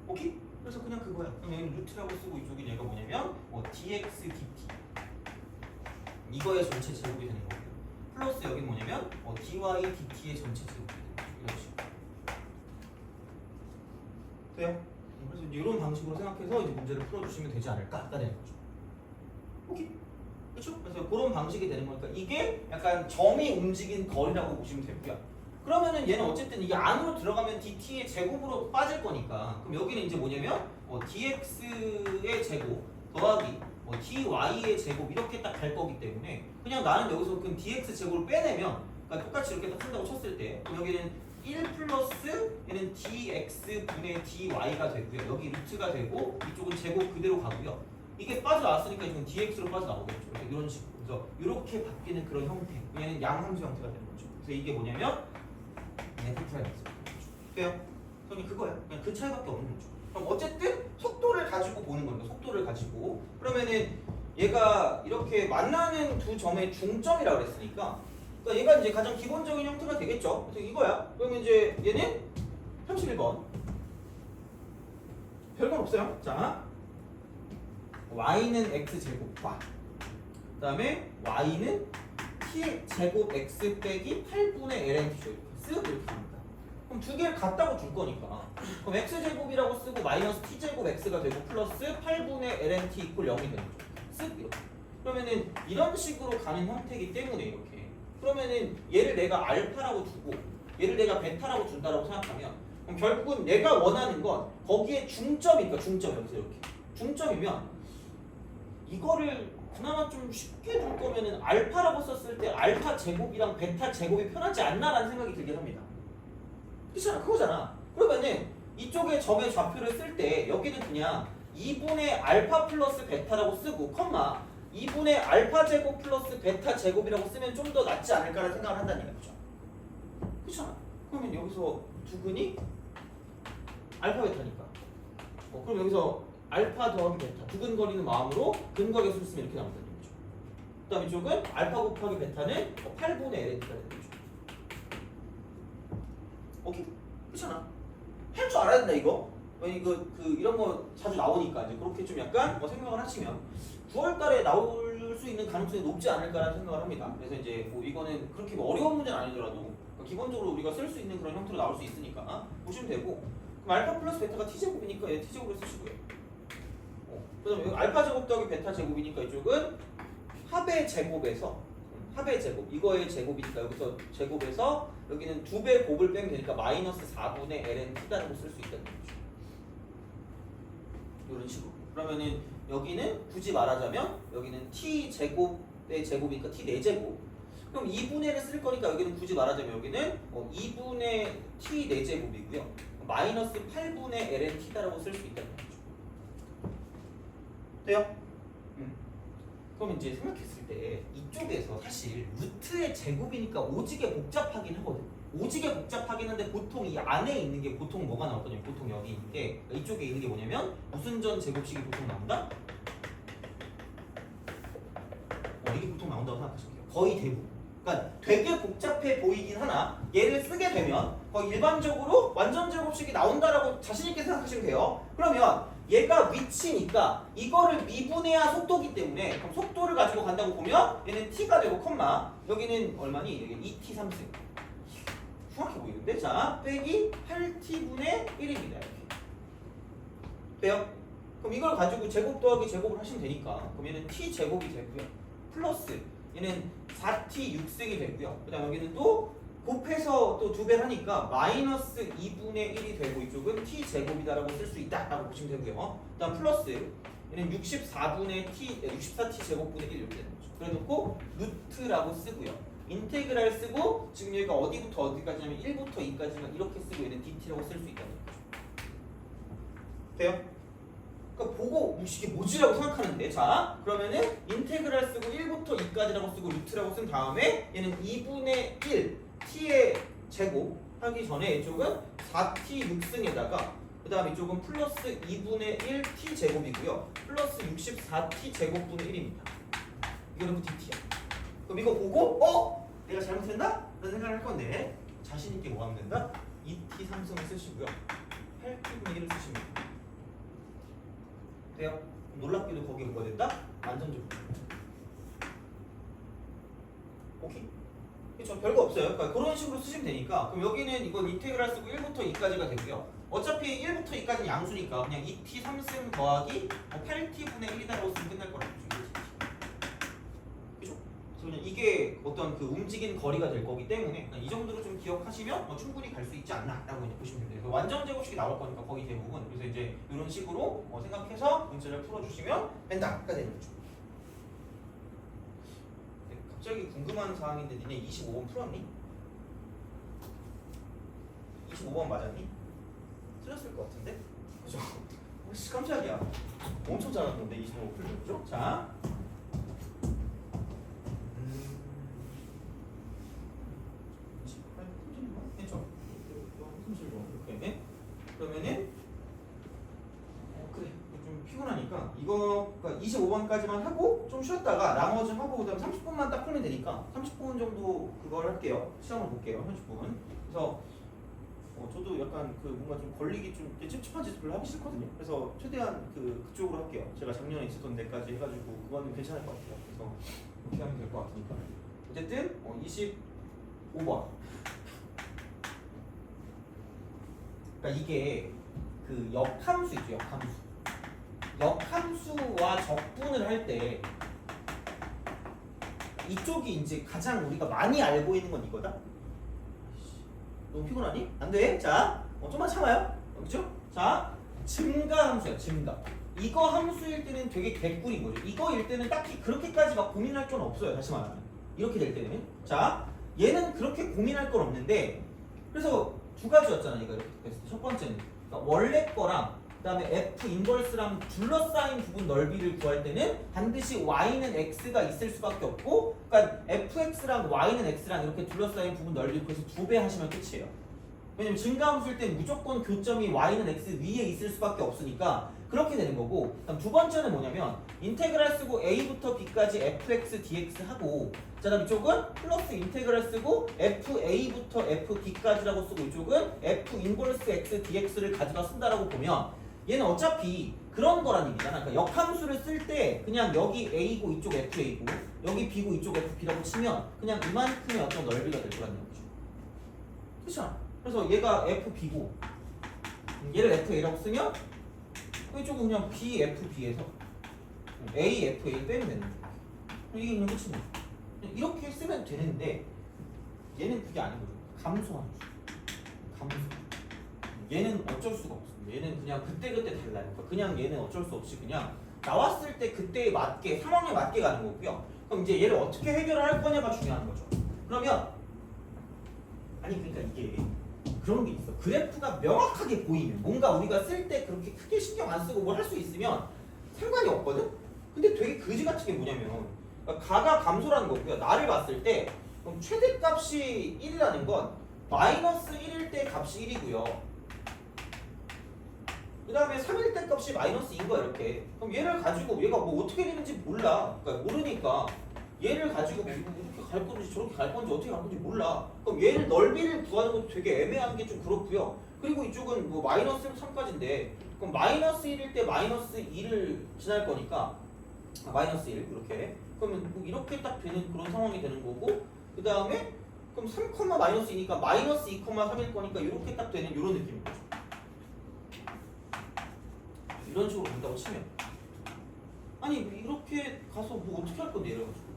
오케이? 그래서 그냥 그거야. 그럼 여기는 루트라고 쓰고 이쪽에 얘가 뭐냐면 dx dt 이거의 전체 제곱이 되는 거고요. 플러스 여기 뭐냐면 dy dt의 전체 제곱이 되는 거죠. 이런 식으로. 돼요? 그래서 이제 이런 방식으로 생각해서 이제 문제를 풀어주시면 되지 않을까가 되는 거죠. 오케이? 그렇죠? 그래서 그런 방식이 되는 거니까 이게 약간 점이 움직인 거리라고 보시면 되고요. 그러면은 얘는 어쨌든 이게 안으로 들어가면 dt의 제곱으로 빠질 거니까, 그럼 여기는 이제 뭐냐면 dx의 제곱 더하기 dy의 제곱 이렇게 딱 갈 거기 때문에 그냥 나는 여기서 그 dx 제곱을 빼내면, 그러니까 똑같이 이렇게 딱 쓴다고 쳤을 때 그럼 여기는 1 플러스 얘는 dx 분의 dy가 되고요. 여기 루트가 되고 이쪽은 제곱 그대로 가고요. 이게 빠져나왔으니까 이건 dx로 빠져나오겠죠. 이런 식으로. 그래서 이렇게 바뀌는 그런 형태. 얘는 양함수 형태가 되는 거죠. 그래서 이게 뭐냐면 F'X. 돼요? 그냥 그거야. 그냥 그 차이밖에 없는 거죠. 그럼 어쨌든 속도를 가지고 보는 겁니다. 속도를 가지고. 그러면은 얘가 이렇게 만나는 두 점의 중점이라고 그랬으니까, 그러니까 얘가 이제 가장 기본적인 형태가 되겠죠. 그래서 이거야. 그러면 이제 얘는 31번. 별건 없어요. 자, y는 x 제곱과 그다음에 y는 t 제곱 x 빼기 8분의 ln t죠. 쓱 이렇게 합니다. 그럼 두 개를 같다고 줄 거니까 그럼 x 제곱이라고 쓰고 마이너스 t 제곱 x가 되고 플러스 8분의 ln t 이퀄 0이 되는 거죠. 쓱 이렇게. 그러면은 이런 식으로 가는 형태이기 때문에 이렇게. 그러면은 얘를 내가 알파라고 두고 얘를 내가 베타라고 준다라고 생각하면, 그럼 결국은 내가 원하는 건 거기에 중점이니까 중점 여기서 이렇게 중점이면 이거를 그나마 좀 쉽게 줄 거면은 알파라고 썼을 때 알파 제곱이랑 베타 제곱이 편하지 않나라는 생각이 들긴 합니다. 그렇잖아, 그거잖아. 그러면은 이쪽에 점의 좌표를 쓸 때 여기는 그냥 2분의 알파 플러스 베타라고 쓰고 컴마 2분의 알파 제곱 플러스 베타 제곱이라고 쓰면 좀 더 낫지 않을까라는 생각을 한다는 얘기죠. 그렇잖아. 그러면 여기서 두근이 알파 베타니까. 그럼 여기서 알파 더하기 베타 두근거리는 마음으로 근거리 수를 쓰면 이렇게 나온다는 거죠. 그 다음 이쪽은 알파 곱하기 베타는 8분의 LNT가 되는 거죠. 오케이? 그렇잖아. 할 줄 알아야 된다 이거. 이거 이런 거 자주 나오니까 이제 그렇게 좀 약간 생각을 하시면 9월달에 나올 수 있는 가능성이 높지 않을까라는 생각을 합니다. 그래서 이제 이거는 그렇게 어려운 문제는 아니더라도 기본적으로 우리가 쓸 수 있는 그런 형태로 나올 수 있으니까 보시면 되고, 그럼 알파 플러스 베타가 t제곱이니까 얘 t제곱을 쓰시고요. 그다음에 여기 알파 제곱 더하기 베타 제곱이니까 이쪽은 합의 제곱에서 합의 제곱 이거의 제곱이니까 여기서 제곱에서 여기는 2배 곱을 빼면 되니까 마이너스 4분의 ln t라고 쓸 수 있다는 거죠. 이런 식으로. 그러면은 여기는 굳이 말하자면 여기는 t 제곱의 제곱이니까 t 4제곱. 그럼 2분의 1을 쓸 거니까 여기는 굳이 말하자면 여기는 2분의 t 4제곱이고요. 마이너스 8분의 ln t라고 쓸 수 있다는 거죠. 돼요? 그럼 이제 생각했을 때 이쪽에서 사실 루트의 제곱이니까 오지게 복잡하긴 하거든. 오지게 복잡하긴 한데 보통 이 안에 있는 게 보통 뭐가 나오거든요. 보통 여기 있는 게 이쪽에 있는 게 뭐냐면 무슨 전 제곱식이 보통 나온다? 이게 보통 나온다고 생각하시면 돼요. 거의 대부분. 그러니까 되게 복잡해 보이긴 하나 얘를 쓰게 되면 거의 일반적으로 완전 제곱식이 나온다라고 자신 있게 생각하시면 돼요. 그러면 얘가 위치니까 이거를 미분해야 속도기 때문에 그럼 속도를 가지고 간다고 보면 얘는 t가 되고 콤마 여기는 얼마니? 여기 2t 3승. 정확해 보이는데? 자, 빼기 8t분의 1입니다. 이렇게. 돼요? 그럼 이걸 가지고 제곱 더하기 제곱을 하시면 되니까 그럼 얘는 t제곱이 되고요. 플러스 얘는 4t 6승이 되고요. 그 다음 여기는 또 곱해서 또 2배를 하니까 마이너스 2분의 1이 되고 이쪽은 t제곱이다라고 쓸 수 있다라고 보시면 되고요. 그 다음 플러스 얘는 64t 제곱분의 1 이렇게 되는 거죠. 그래 놓고 루트라고 쓰고요. 인테그랄 쓰고 지금 여기가 어디부터 어디까지냐면 1부터 2까지만 이렇게 쓰고 얘는 dt라고 쓸 수 있다는 거죠. 돼요? 그러니까 보고 이게 뭐지라고 생각하는데 자 그러면은 인테그랄 쓰고 1부터 2까지라고 쓰고 루트라고 쓴 다음에 얘는 2분의 1 t의 제곱 하기 전에 이쪽은 4t 6승에다가 그 다음에 이쪽은 플러스 2분의 1 t 제곱이고요 플러스 64t 제곱분의 1입니다. 이거는 dt야. 그럼 이거 보고 내가 잘못했나? 라는 생각을 할 건데 자신 있게 뭐 하면 된다? 2t 3승을 쓰시고요 8t분의 1을 쓰시면 됩니다. 돼요? 놀랍게도 거기에 뭐가 됐다? 완전적. 오케이. 그렇죠. 별거 없어요. 그러니까 그런 식으로 쓰시면 되니까. 그럼 여기는 이건 인테그랄 쓰고 1부터 2까지가 되고요. 어차피 1부터 2까지는 양수니까 그냥 2t 3승 더하기 8t분의 1이다라고 쓰면 끝날 거라고. 그죠? 그래서 그냥 이게 어떤 그 움직이는 거리가 될 거기 때문에 이 정도로 좀 기억하시면 충분히 갈 수 있지 않나라고 이제 보시면 됩니다. 완전 제곱식이 나올 거니까 거의 대부분. 그래서 이제 이런 식으로 생각해서 문제를 풀어주시면 된다가 되는 거죠. 갑자기 궁금한 사항인데 니네 25번 풀었니? 25번 맞았니? 틀렸을 것 같은데? 그죠? 혹시 깜짝이야. 엄청 잘하는데 25번 풀면 그죠? 자. 했죠? 이렇게. 그러면은 그래 좀 피곤하니까 이거 그러니까 25번까지만 하고 좀 쉬었다가 나머지 하고 그다음 30분만 딱 풀면 되니까 30분 정도 그걸 할게요. 시험을 볼게요. 30분. 그래서 저도 약간 그 뭔가 좀 걸리기 좀 찝찝한 짓 별로 하기 싫거든요. 그래서 최대한 그쪽으로 할게요. 제가 작년에 있었던 데까지 해가지고 그거는 괜찮을 것 같아요. 그래서 그렇게 하면 될 것 같으니까. 어쨌든 25번. 그러니까 이게 그 역함수 있죠. 역함수. 역함수와 적분을 할 때 이쪽이 이제 가장 우리가 많이 알고 있는 건 이거다. 너무 피곤하니? 안 돼. 자, 좀만 참아요. 그렇죠? 자, 증가 함수야. 증가. 이거 함수일 때는 되게 개꿀인 거죠. 이거일 때는 딱히 그렇게까지 막 고민할 건 없어요. 다시 말하면 이렇게 될 때는. 자, 얘는 그렇게 고민할 건 없는데 그래서 두 가지였잖아. 이거 이렇게 됐을 때. 첫 번째는 그러니까 원래 거랑 그다음에 f 인버스랑 둘러싸인 부분 넓이를 구할 때는 반드시 y는 x가 있을 수밖에 없고, 그러니까 fx랑 y는 x랑 이렇게 둘러싸인 부분 넓이를 구해서 2배 하시면 끝이에요. 왜냐면 증가함수일 때 무조건 교점이 y는 x 위에 있을 수밖에 없으니까 그렇게 되는 거고. 그다음 두 번째는 뭐냐면 인테그랄 쓰고 a부터 b까지 fx dx 하고, 그다음 이쪽은 플러스 인테그랄 쓰고 fa부터 fb까지라고 쓰고 이쪽은 f 인버스 x dx를 가져다 쓴다라고 보면 얘는 어차피 그런 거란 얘기잖아. 그러니까 역함수를 쓸 때 그냥 여기 a고 이쪽 fa고 여기 b고 이쪽 fb라고 치면 그냥 이만큼의 어떤 넓이가 될 거란 얘기죠. 그렇죠? 그래서 얘가 fb고 얘를 fa라고 쓰면 이쪽은 그냥 bfb에서 afa를 빼면 되는 거죠. 이게 그냥 끝인 거죠. 이렇게 쓰면 되는데 얘는 그게 아닌 거죠. 감소함수. 감소. 얘는 어쩔 수가 없어. 얘는 그냥 그때그때 달라요. 그러니까 그냥 얘는 어쩔 수 없이 그냥 나왔을 때 그때에 맞게 상황에 맞게 가는 거고요. 그럼 이제 얘를 어떻게 해결할 거냐가 중요한 거죠. 그러면 아니 그러니까 이게 그런 게 있어. 그래프가 명확하게 보이면 뭔가 우리가 쓸 때 그렇게 크게 신경 안 쓰고 뭘 할 수 있으면 상관이 없거든. 근데 되게 그지 같은 게 뭐냐면 그러니까 가가 감소라는 거고요. 나를 봤을 때 그럼 최대값이 1이라는 건 마이너스 1일 때 값이 1이고요. 그 다음에 3일 때 값이 마이너스 2인 거야 이렇게. 그럼 얘를 가지고 얘가 뭐 어떻게 되는지 몰라. 그러니까 모르니까 얘를 가지고 뭐 이렇게 갈 건지 저렇게 갈 건지 어떻게 갈 건지 몰라. 그럼 얘를 넓이를 구하는 것도 되게 애매한 게 좀 그렇고요. 그리고 이쪽은 뭐 마이너스 3까지인데 그럼 마이너스 1일 때 마이너스 2를 지날 거니까 마이너스 1 이렇게. 그러면 뭐 이렇게 딱 되는 그런 상황이 되는 거고, 그 다음에 그럼 3, 마이너스 2니까 마이너스 2,3일 거니까 이렇게 딱 되는 이런 느낌인 거죠. 이런 식으로 본다고 치면 아니 이렇게 가서 뭐 어떻게 할 건데 이래가지고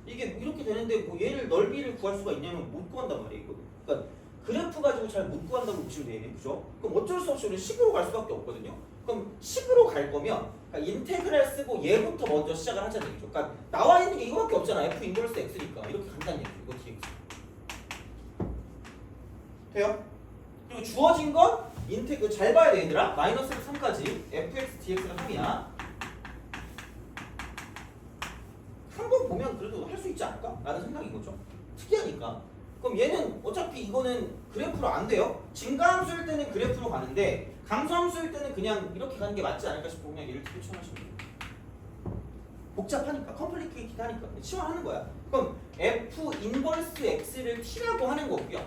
이게 이렇게 되는데 뭐 얘를 넓이를 구할 수가 있냐면 못 구한단 말이에요. 이거. 그러니까 그래프 가지고 잘 못 구한다고 보시면 되겠네요. 그죠? 그럼 어쩔 수 없이 우리는 식으로 갈 수밖에 없거든요. 그럼 식으로 갈 거면 그러니까 인테그랄 쓰고 얘부터 먼저 시작을 하자는 얘기죠. 그러니까 나와 있는 게 이거밖에 없잖아. F 인버스 X니까 이렇게 간다는 얘기죠. 이거 DX. 돼요? 그리고 주어진 건 인테그 잘 봐야 돼 얘들아. 마이너스 3까지 fx dx가 3이야. 한 번 보면 그래도 할 수 있지 않을까? 라는 생각인 거죠. 특이하니까. 그럼 얘는 어차피 이거는 그래프로 안 돼요. 증가함수일 때는 그래프로 가는데 감소함수일 때는 그냥 이렇게 가는 게 맞지 않을까 싶고 그냥 얘를 T로 치환하시면 돼요. 복잡하니까, 컴플리케이티드 하니까 치환하는 거야. 그럼 f 인버스 x를 T라고 하는 거고요.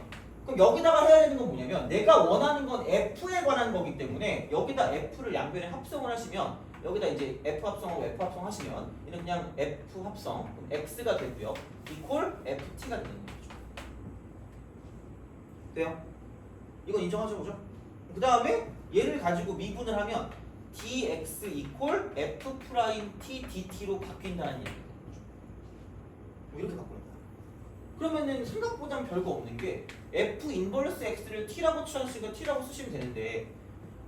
그럼 여기다가 해야 되는 건 뭐냐면 내가 원하는 건 f에 관한 거기 때문에 여기다 f를 양변에 합성을 하시면 여기다 이제 f 합성하고 f 합성 하시면 얘는 그냥 f 합성 그럼 x가 되고요. 이퀄 ft가 되는 거죠. 돼요? 이건 인정하죠, 그죠? 그 다음에 얘를 가지고 미분을 하면 dx 이퀄 f 프라임 t dt로 바뀐다는 얘기예요. 이렇게 바꾸는 거야. 그러면은 생각보단 별거 없는 게 f 인버스 x를 t라고 취하시고 t라고 쓰시면 되는데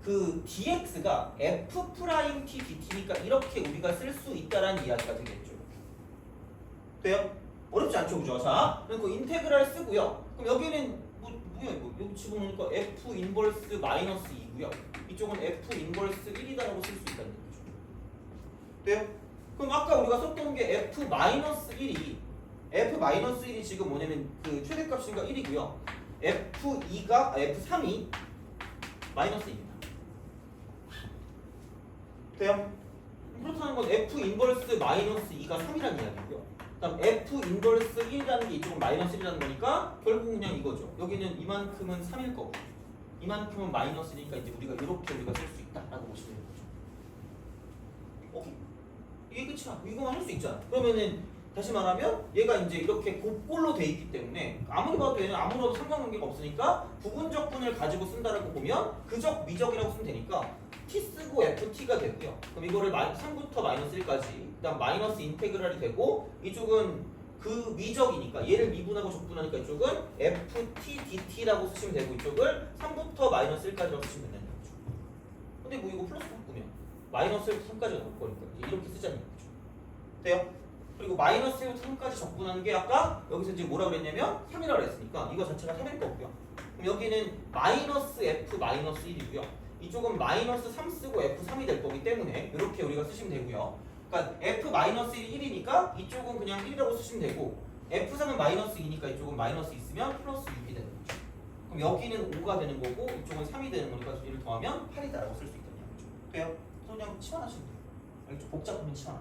그 dx가 f 프라임 t dt니까 이렇게 우리가 쓸 수 있다라는 이야기가 되겠죠. 돼요? 어렵지 않죠, 그죠? 자, 그럼 그 인테그랄 쓰고요. 그럼 여기는 뭐야 이거? 여기 집어넣으니까 f 인버스 마이너스 2고요. 이쪽은 f 인버스 1이다라고 쓸 수 있다는 얘기죠. 돼요? 그럼 아까 우리가 썼던 게 f 마이너스 1이 f-1이 지금 뭐냐면 그 최대값인가 1이고요. f3이 마이너스 2입니다. 돼요? 그렇다는 건 f 인버스 마이너스 2가 3이라는 이야기고요. 그다음 f 인버스 1이라는 게 이쪽은 마이너스 1이라는 거니까 결국 그냥 이거죠. 여기는 이만큼은 3일 거고 이만큼은 마이너스니까 이제 우리가 이렇게 우리가 쓸 수 있다라고 보시면 되는 거죠. 오케이. 이게 끝이야. 이거만 할 수 있잖아. 그러면은 다시 말하면 얘가 이제 이렇게 곱골로 돼 있기 때문에 아무리 봐도 얘는 아무런 상관관계가 없으니까 부분적분을 가지고 쓴다라고 보면 그적 미적이라고 쓰면 되니까 t 쓰고 ft가 되고요. 그럼 이거를 3부터 마이너스 1까지 그다음 마이너스 인테그랄이 되고 이쪽은 그 미적이니까 얘를 미분하고 적분하니까 이쪽은 ft dt라고 쓰시면 되고 이쪽을 3부터 마이너스 1까지라고 쓰시면 된다는 거죠. 근데 뭐 이거 플러스 바꾸면 마이너스 3까지가 나올 거니까 이렇게 쓰자는 거죠. 돼요? 그리고 마이너스 1부터 3까지 적분하는 게 아까 여기서 이제 뭐라 그랬냐면 3이라고 했으니까 이거 자체가 3일 거고요. 그럼 여기는 마이너스 f 마이너스 1이고요. 이쪽은 마이너스 3 쓰고 f3이 될 거기 때문에 이렇게 우리가 쓰시면 되고요. 그러니까 f 마이너스 1이 1이니까 이쪽은 그냥 1이라고 쓰시면 되고 f3은 마이너스 2니까 이쪽은 마이너스 있으면 플러스 6이 되는 거죠. 그럼 여기는 5가 되는 거고 이쪽은 3이 되는 거니까 2를 더하면 8이다라고 쓸 수 있다는 얘기죠. 돼요? 그래서 그냥 치환하시면 돼요. 알겠죠? 복잡하면 치환.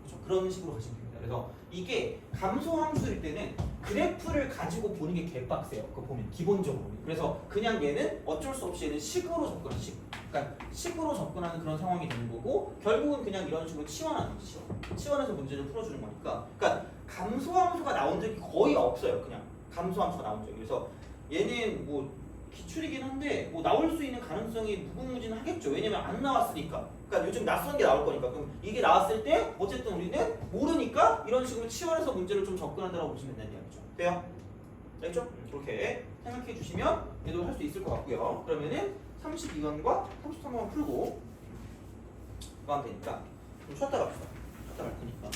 그렇죠? 그런 식으로 가시면 됩니다. 그래서 이게 감소함수일 때는 그래프를 가지고 보는 게 개빡세요. 그거 보면 기본적으로. 그래서 그냥 얘는 어쩔 수 없이 얘는 식으로 접근하는 식. 그러니까 식으로 접근하는 그런 상황이 되는 거고 결국은 그냥 이런 식으로 치환하는 거죠. 치환해서 문제를 풀어주는 거니까. 그러니까 감소함수가 나온 적이 거의 없어요. 그냥 감소함수가 나온 적이. 그래서 얘는 뭐 기출이긴 한데 뭐 나올 수 있는 가능성이 무궁무진하겠죠. 왜냐면 안 나왔으니까. 그러니까 요즘 낯선 게 나올 거니까. 그럼 이게 나왔을 때 어쨌든 우리는 모르니까 이런 식으로 치환해서 문제를 좀 접근한다고 보시면 되는 얘기죠. 돼요? 알겠죠? 그렇게 생각해 주시면 얘도 할 수 있을 것 같고요. 그러면은 32번과 33번 풀고 가면 되니까 좀 쉬었다 갑시다. 쉬었다 갈 테니까.